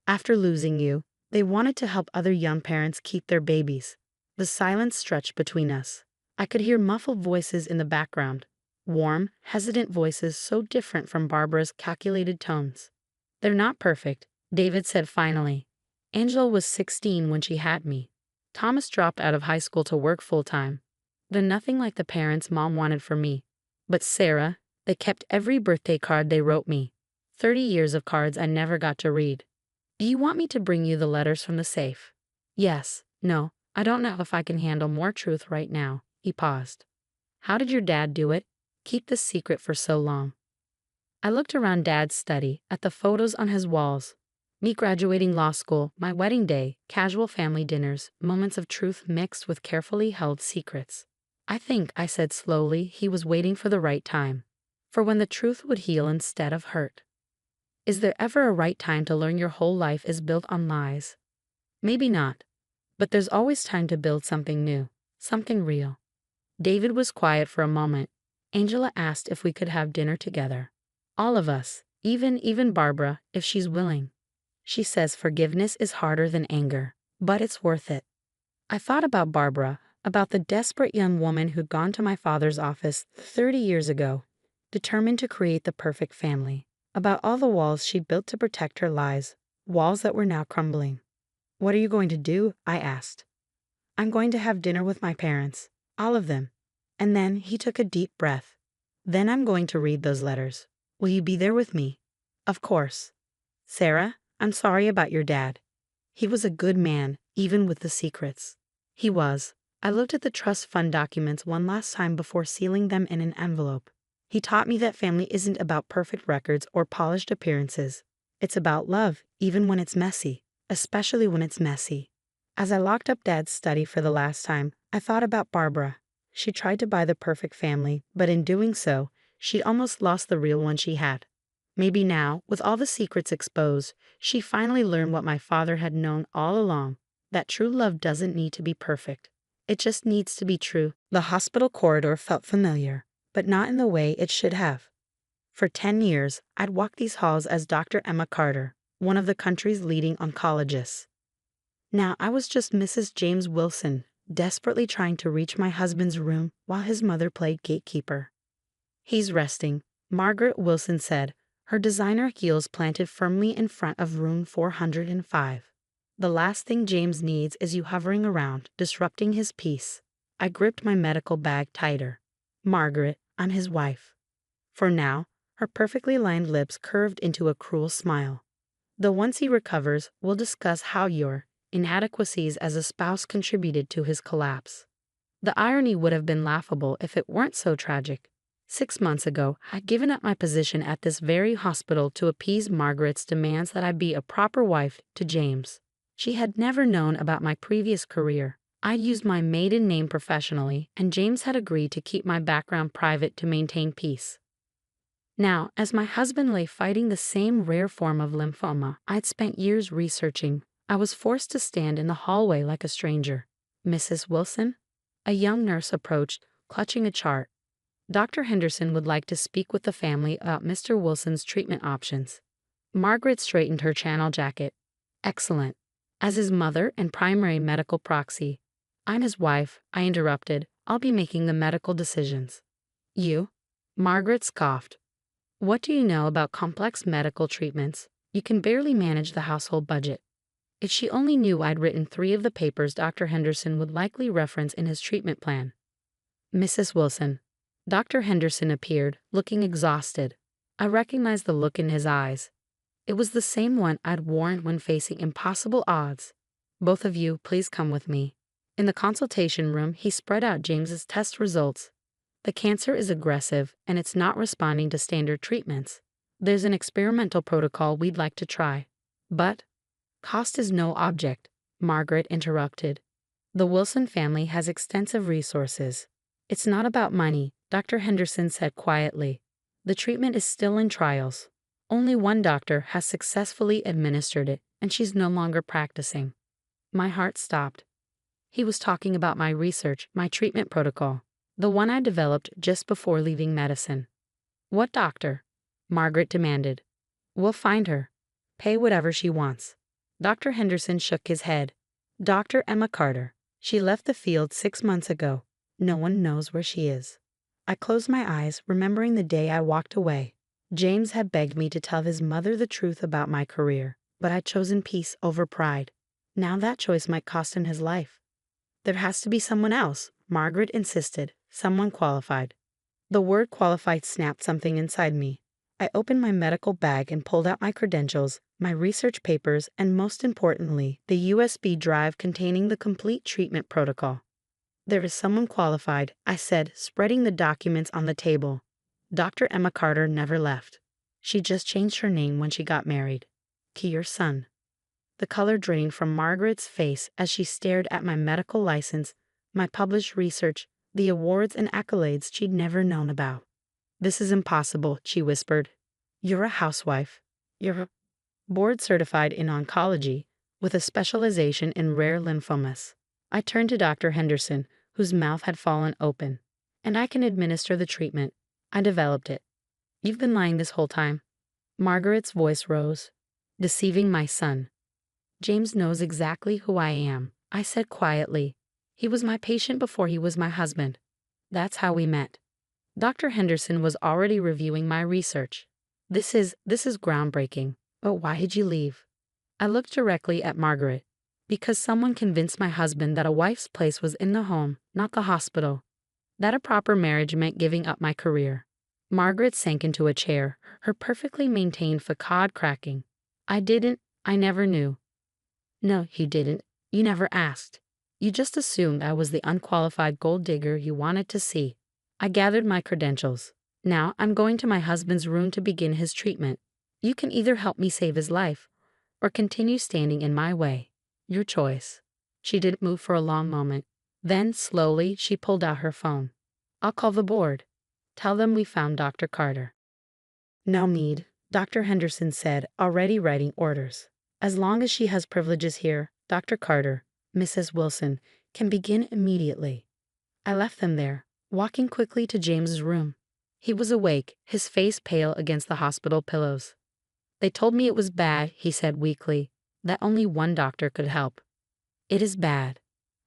After losing you, they wanted to help other young parents keep their babies." The silence stretched between us. I could hear muffled voices in the background. Warm, hesitant voices so different from Barbara's calculated tones. "They're not perfect," David said finally. "Angela was 16 when she had me. Thomas dropped out of high school to work full-time. They're nothing like the parents Mom wanted for me. But Sarah, they kept every birthday card they wrote me. 30 years of cards I never got to read. Do you want me to bring you the letters from the safe?" "Yes. No, I don't know if I can handle more truth right now." He paused. "How did your dad do it? Keep this secret for so long?" I looked around Dad's study, at the photos on his walls. Me graduating law school, my wedding day, casual family dinners, moments of truth mixed with carefully held secrets. "I think," I said slowly, "he was waiting for the right time. For when the truth would heal instead of hurt." Is there ever a right time to learn your whole life is built on lies? Maybe not. But there's always time to build something new, something real. David was quiet for a moment. Angela asked if we could have dinner together. All of us, even Barbara, if she's willing. She says forgiveness is harder than anger, but it's worth it. I thought about Barbara, about the desperate young woman who'd gone to my father's office 30 years ago, determined to create the perfect family, about all the walls she'd built to protect her lies, walls that were now crumbling. "What are you going to do?" I asked. "I'm going to have dinner with my parents, all of them." And then he took a deep breath. "Then I'm going to read those letters. Will you be there with me?" "Of course." "Sarah, I'm sorry about your dad. He was a good man, even with the secrets." He was. I looked at the trust fund documents one last time before sealing them in an envelope. He taught me that family isn't about perfect records or polished appearances. It's about love, even when it's messy, especially when it's messy. As I locked up Dad's study for the last time, I thought about Barbara. She tried to buy the perfect family, but in doing so, she'd almost lost the real one she had. Maybe now, with all the secrets exposed, she finally learned what my father had known all along, that true love doesn't need to be perfect. It just needs to be true. The hospital corridor felt familiar, but not in the way it should have. For 10 years, I'd walked these halls as Dr. Emma Carter, one of the country's leading oncologists. Now I was just Mrs. James Wilson, desperately trying to reach my husband's room while his mother played gatekeeper. "He's resting," Margaret Wilson said, her designer heels planted firmly in front of room 405. "The last thing James needs is you hovering around, disrupting his peace." I gripped my medical bag tighter. "Margaret, I'm his wife." For now, her perfectly lined lips curved into a cruel smile. "Though once he recovers, we'll discuss how your inadequacies as a spouse contributed to his collapse." The irony would have been laughable if it weren't so tragic. 6 months ago, I'd given up my position at this very hospital to appease Margaret's demands that I be a proper wife to James. She had never known about my previous career. I'd used my maiden name professionally, and James had agreed to keep my background private to maintain peace. Now, as my husband lay fighting the same rare form of lymphoma I'd spent years researching, I was forced to stand in the hallway like a stranger. "Mrs. Wilson?" A young nurse approached, clutching a chart. "Dr. Henderson would like to speak with the family about Mr. Wilson's treatment options." Margaret straightened her channel jacket. "Excellent. As his mother and primary medical proxy." "I'm his wife," I interrupted. "I'll be making the medical decisions." "You?" Margaret scoffed. "What do you know about complex medical treatments? You can barely manage the household budget." If she only knew I'd written 3 of the papers Dr. Henderson would likely reference in his treatment plan. "Mrs. Wilson." Dr. Henderson appeared, looking exhausted. I recognized the look in his eyes. It was the same one I'd worn when facing impossible odds. "Both of you, please come with me." In the consultation room, he spread out James's test results. "The cancer is aggressive, and it's not responding to standard treatments. There's an experimental protocol we'd like to try." "But—" "Cost is no object," Margaret interrupted. "The Wilson family has extensive resources." "It's not about money," Dr. Henderson said quietly. "The treatment is still in trials. Only one doctor has successfully administered it, and she's no longer practicing." My heart stopped. He was talking about my research, my treatment protocol, the one I developed just before leaving medicine. "What doctor?" Margaret demanded. "We'll find her. Pay whatever she wants." Dr. Henderson shook his head. "Dr. Emma Carter. She left the field 6 months ago. No one knows where she is." I closed my eyes, remembering the day I walked away. James had begged me to tell his mother the truth about my career, but I'd chosen peace over pride. Now that choice might cost him his life. "There has to be someone else," Margaret insisted, "someone qualified." The word qualified snapped something inside me. I opened my medical bag and pulled out my credentials, my research papers, and most importantly, the USB drive containing the complete treatment protocol. "There is someone qualified," I said, spreading the documents on the table. "Dr. Emma Carter never left. She just changed her name when she got married. To your son." The color drained from Margaret's face as she stared at my medical license, my published research, the awards and accolades she'd never known about. "This is impossible," she whispered. "You're a housewife. You're board certified in oncology, with a specialization in rare lymphomas." I turned to Dr. Henderson, whose mouth had fallen open. "And I can administer the treatment. I developed it." "You've been lying this whole time." Margaret's voice rose. "Deceiving my son." "James knows exactly who I am," I said quietly. "He was my patient before he was my husband. That's how we met." Dr. Henderson was already reviewing my research. This is groundbreaking. But why did you leave?" I looked directly at Margaret. Because someone convinced my husband that a wife's place was in the home, not the hospital. That a proper marriage meant giving up my career. Margaret sank into a chair, her perfectly maintained facade cracking. I never knew. No, you didn't. You never asked. You just assumed I was the unqualified gold digger you wanted to see. I gathered my credentials. Now I'm going to my husband's room to begin his treatment. You can either help me save his life, or continue standing in my way. Your choice. She didn't move for a long moment. Then, slowly, she pulled out her phone. I'll call the board. Tell them we found Dr. Carter. No need, Dr. Henderson said, already writing orders. As long as she has privileges here, Dr. Carter, Mrs. Wilson, can begin immediately. I left them there, walking quickly to James's room. He was awake, his face pale against the hospital pillows. They told me it was bad, he said weakly, that only one doctor could help. It is bad.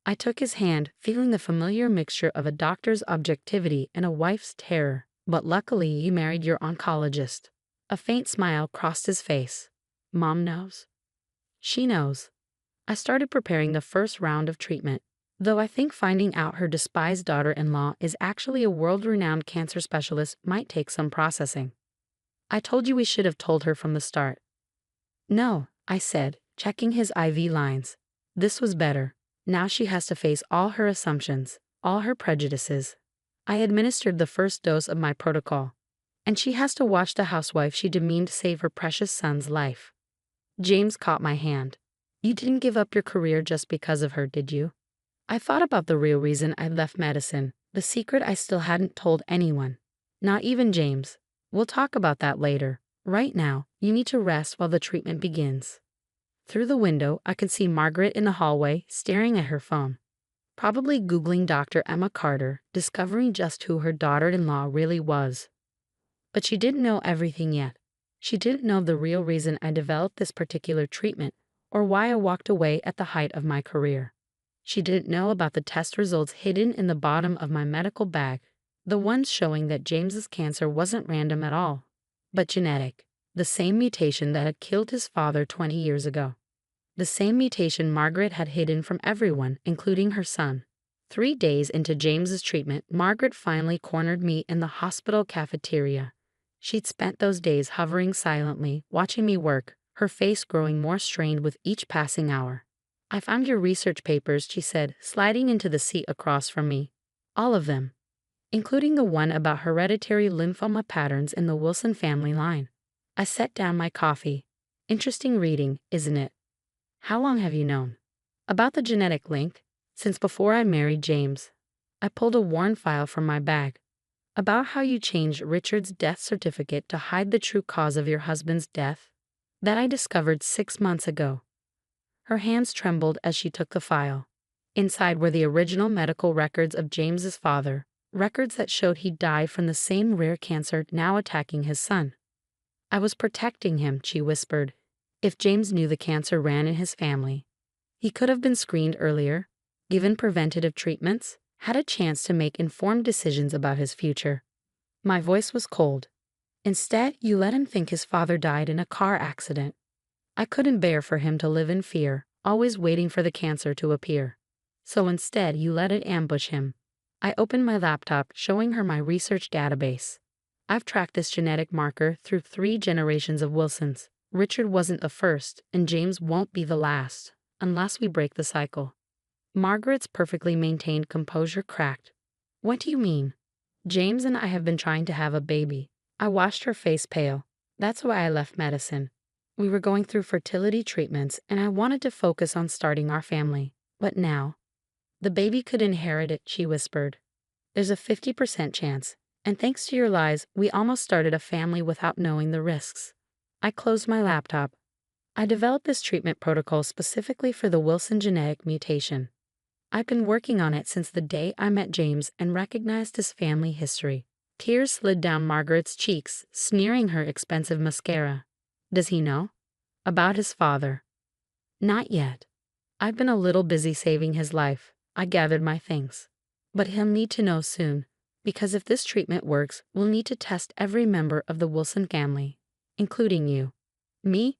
I took his hand, feeling the familiar mixture of a doctor's objectivity and a wife's terror. But luckily you married your oncologist. A faint smile crossed his face. Mom knows. She knows. I started preparing the first round of treatment, though I think finding out her despised daughter-in-law is actually a world-renowned cancer specialist might take some processing. I told you we should have told her from the start. No, I said, checking his IV lines. This was better. Now she has to face all her assumptions, all her prejudices. I administered the first dose of my protocol, and she has to watch the housewife she demeaned save her precious son's life. James caught my hand. You didn't give up your career just because of her, did you? I thought about the real reason I left medicine, the secret I still hadn't told anyone. Not even James. We'll talk about that later. Right now, you need to rest while the treatment begins. Through the window, I could see Margaret in the hallway, staring at her phone. Probably Googling Dr. Emma Carter, discovering just who her daughter-in-law really was. But she didn't know everything yet. She didn't know the real reason I developed this particular treatment, or why I walked away at the height of my career. She didn't know about the test results hidden in the bottom of my medical bag, the ones showing that James's cancer wasn't random at all, but genetic, the same mutation that had killed his father 20 years ago. The same mutation Margaret had hidden from everyone, including her son. 3 days into James's treatment, Margaret finally cornered me in the hospital cafeteria. She'd spent those days hovering silently, watching me work, her face growing more strained with each passing hour. I found your research papers, she said, sliding into the seat across from me. All of them, including the one about hereditary lymphoma patterns in the Wilson family line. I set down my coffee. Interesting reading, isn't it? How long have you known? About the genetic link? Since before I married James. I pulled a worn file from my bag. About how you changed Richard's death certificate to hide the true cause of your husband's death? That I discovered 6 months ago. Her hands trembled as she took the file. Inside were the original medical records of James's father, records that showed he died from the same rare cancer now attacking his son. I was protecting him, she whispered. If James knew the cancer ran in his family, he could have been screened earlier, given preventative treatments, had a chance to make informed decisions about his future. My voice was cold. Instead, you let him think his father died in a car accident. I couldn't bear for him to live in fear, always waiting for the cancer to appear. So instead, you let it ambush him. I opened my laptop, showing her my research database. I've tracked this genetic marker through 3 generations of Wilsons. Richard wasn't the first, and James won't be the last, unless we break the cycle. Margaret's perfectly maintained composure cracked. What do you mean? James and I have been trying to have a baby. I watched her face pale. That's why I left medicine. We were going through fertility treatments, and I wanted to focus on starting our family. But now, the baby could inherit it, she whispered. There's a 50% chance, and thanks to your lies, we almost started a family without knowing the risks. I closed my laptop. I developed this treatment protocol specifically for the Wilson genetic mutation. I've been working on it since the day I met James and recognized his family history. Tears slid down Margaret's cheeks, smearing her expensive mascara. Does he know? About his father? Not yet. I've been a little busy saving his life. I gathered my things. But he'll need to know soon, because if this treatment works, we'll need to test every member of the Wilson family, including you. Me?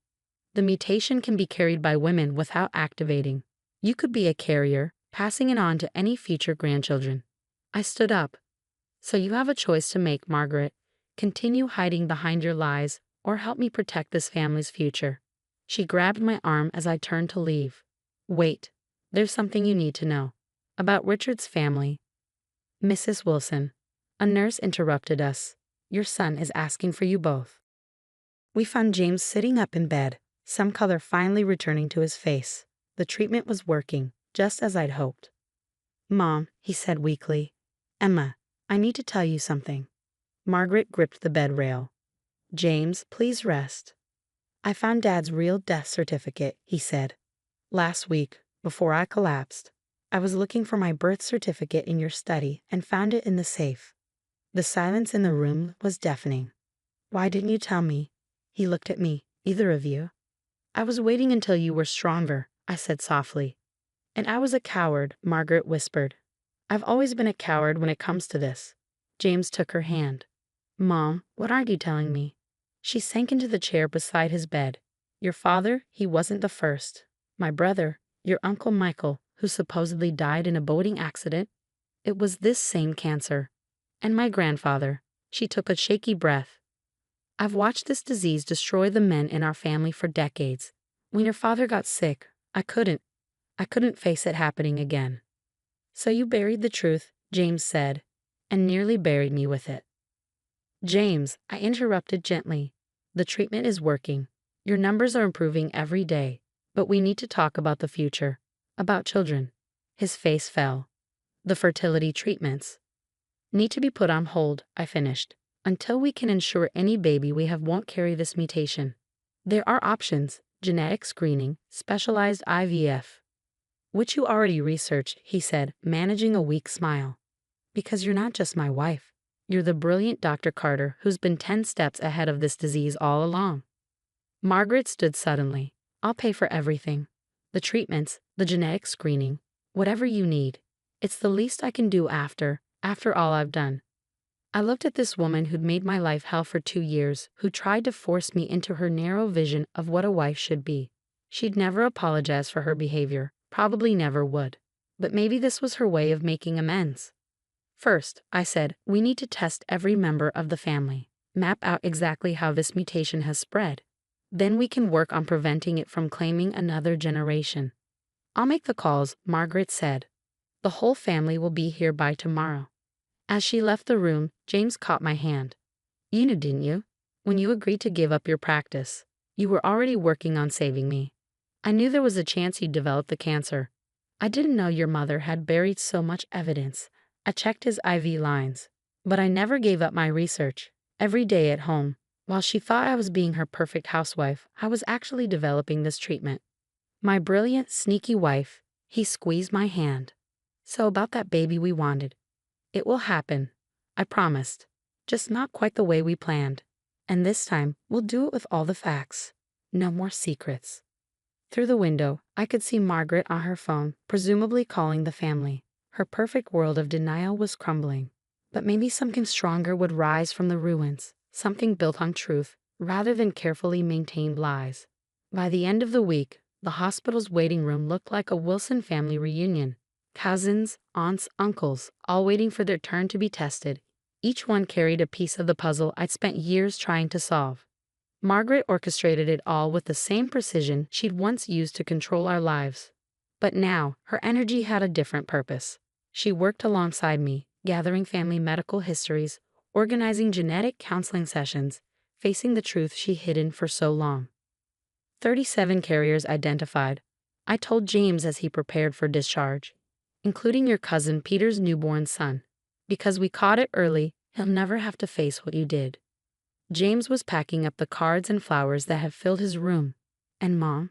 The mutation can be carried by women without activating. You could be a carrier, passing it on to any future grandchildren. I stood up. So you have a choice to make, Margaret. Continue hiding behind your lies, or help me protect this family's future. She grabbed my arm as I turned to leave. Wait, there's something you need to know. About Richard's family. Mrs. Wilson. A nurse interrupted us. Your son is asking for you both. We found James sitting up in bed, some color finally returning to his face. The treatment was working, just as I'd hoped. Mom, he said weakly. Emma, I need to tell you something. Margaret gripped the bed rail. James, please rest. I found Dad's real death certificate, he said. Last week, before I collapsed, I was looking for my birth certificate in your study and found it in the safe. The silence in the room was deafening. Why didn't you tell me? He looked at me. Either of you? I was waiting until you were stronger, I said softly. And I was a coward, Margaret whispered. I've always been a coward when it comes to this. James took her hand. Mom, what aren't you telling me? She sank into the chair beside his bed. Your father, he wasn't the first. My brother, your Uncle Michael, who supposedly died in a boating accident, it was this same cancer. And my grandfather. She took a shaky breath. I've watched this disease destroy the men in our family for decades. When your father got sick, I couldn't face it happening again. So you buried the truth, James said, and nearly buried me with it. James, I interrupted gently. The treatment is working. Your numbers are improving every day, but we need to talk about the future, about children. His face fell. The fertility treatments need to be put on hold, I finished, until we can ensure any baby we have won't carry this mutation. There are options, genetic screening, specialized IVF. Which you already researched, he said, managing a weak smile. Because you're not just my wife. You're the brilliant Dr. Carter who's been 10 steps ahead of this disease all along. Margaret stood suddenly. I'll pay for everything. The treatments, the genetic screening, whatever you need. It's the least I can do after all I've done. I looked at this woman who'd made my life hell for 2 years, who tried to force me into her narrow vision of what a wife should be. She'd never apologize for her behavior, probably never would. But maybe this was her way of making amends. First, I said, we need to test every member of the family, map out exactly how this mutation has spread. Then we can work on preventing it from claiming another generation. I'll make the calls, Margaret said. The whole family will be here by tomorrow. As she left the room, James caught my hand. You knew, didn't you? When you agreed to give up your practice, you were already working on saving me. I knew there was a chance you'd develop the cancer. I didn't know your mother had buried so much evidence. I checked his IV lines. But I never gave up my research. Every day at home, while she thought I was being her perfect housewife, I was actually developing this treatment. My brilliant, sneaky wife. He squeezed my hand. So about that baby we wanted. It will happen. I promised. Just not quite the way we planned. And this time, we'll do it with all the facts. No more secrets. Through the window, I could see Margaret on her phone, presumably calling the family. Her perfect world of denial was crumbling. But maybe something stronger would rise from the ruins, something built on truth, rather than carefully maintained lies. By the end of the week, the hospital's waiting room looked like a Wilson family reunion. Cousins, aunts, uncles, all waiting for their turn to be tested. Each one carried a piece of the puzzle I'd spent years trying to solve. Margaret orchestrated it all with the same precision she'd once used to control our lives. But now, her energy had a different purpose. She worked alongside me, gathering family medical histories, organizing genetic counseling sessions, facing the truth she'd hidden for so long. 37 carriers identified. I told James as he prepared for discharge. Including your cousin Peter's newborn son. Because we caught it early, he'll never have to face what you did. James was packing up the cards and flowers that had filled his room. And Mom?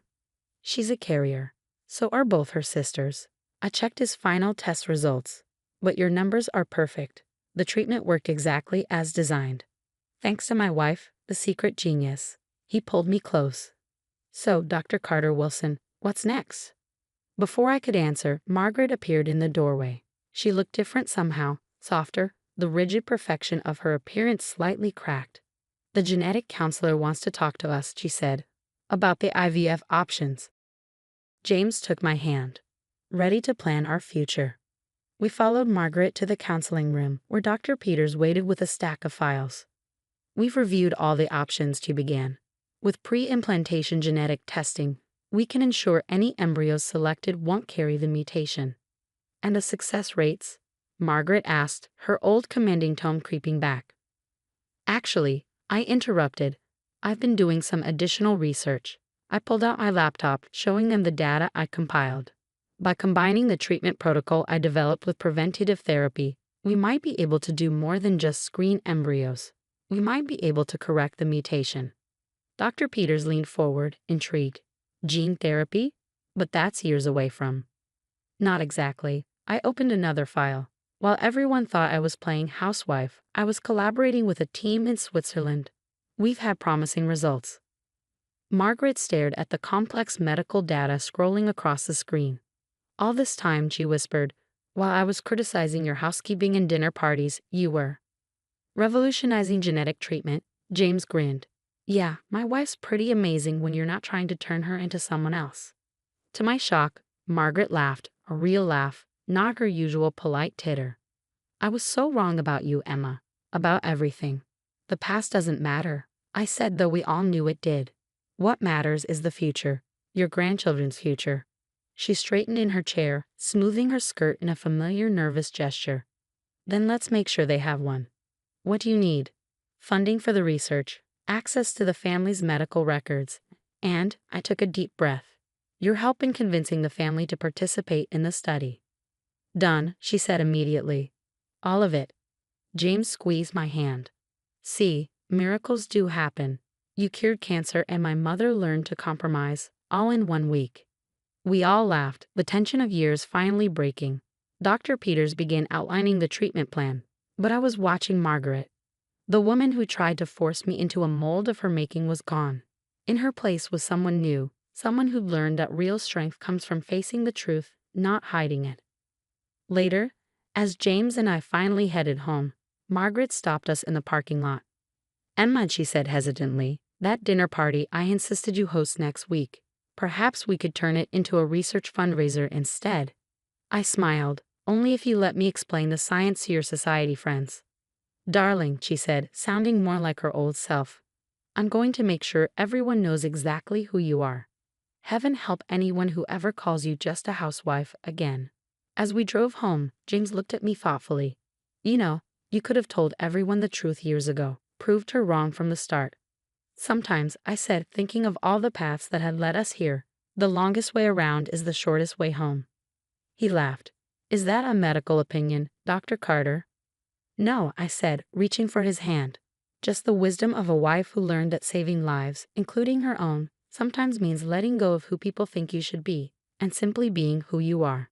She's a carrier. So are both her sisters. I checked his final test results. But your numbers are perfect. The treatment worked exactly as designed. Thanks to my wife, the secret genius. He pulled me close. So, Dr. Carter Wilson, what's next? Before I could answer, Margaret appeared in the doorway. She looked different somehow, softer, the rigid perfection of her appearance slightly cracked. The genetic counselor wants to talk to us, she said. about the IVF options. James took my hand, ready to plan our future. We followed Margaret to the counseling room where Dr. Peters waited with a stack of files. We've reviewed all the options, she began. With pre-implantation genetic testing, we can ensure any embryos selected won't carry the mutation. And the success rates? Margaret asked, her old commanding tone creeping back. Actually, I interrupted. I've been doing some additional research. I pulled out my laptop, showing them the data I compiled. By combining the treatment protocol I developed with preventative therapy, we might be able to do more than just screen embryos. We might be able to correct the mutation. Dr. Peters leaned forward, intrigued. Gene therapy? But that's years away from. Not exactly. I opened another file. While everyone thought I was playing housewife, I was collaborating with a team in Switzerland. We've had promising results. Margaret stared at the complex medical data scrolling across the screen. All this time, she whispered, while I was criticizing your housekeeping and dinner parties, you were revolutionizing genetic treatment. James grinned. Yeah, my wife's pretty amazing when you're not trying to turn her into someone else. To my shock, Margaret laughed, a real laugh, not her usual polite titter. I was so wrong about you, Emma. About everything. The past doesn't matter, I said, though we all knew it did. What matters is the future, your grandchildren's future. She straightened in her chair, smoothing her skirt in a familiar nervous gesture. Then let's make sure they have one. What do you need? Funding for the research, access to the family's medical records, and, I took a deep breath, your help in convincing the family to participate in the study. Done, she said immediately. All of it. James squeezed my hand. See, miracles do happen. You cured cancer and my mother learned to compromise, all in 1 week. We all laughed, the tension of years finally breaking. Dr. Peters began outlining the treatment plan, but I was watching Margaret. The woman who tried to force me into a mold of her making was gone. In her place was someone new, someone who'd learned that real strength comes from facing the truth, not hiding it. Later, as James and I finally headed home, Margaret stopped us in the parking lot. Emma, she said hesitantly, that dinner party I insisted you host next week. Perhaps we could turn it into a research fundraiser instead. I smiled, only if you let me explain the science to your society friends. Darling, she said, sounding more like her old self, I'm going to make sure everyone knows exactly who you are. Heaven help anyone who ever calls you just a housewife again. As we drove home, James looked at me thoughtfully. You know, you could have told everyone the truth years ago, proved her wrong from the start. Sometimes, I said, thinking of all the paths that had led us here, the longest way around is the shortest way home. He laughed. Is that a medical opinion, Dr. Carter? No, I said, reaching for his hand. Just the wisdom of a wife who learned that saving lives, including her own, sometimes means letting go of who people think you should be, and simply being who you are.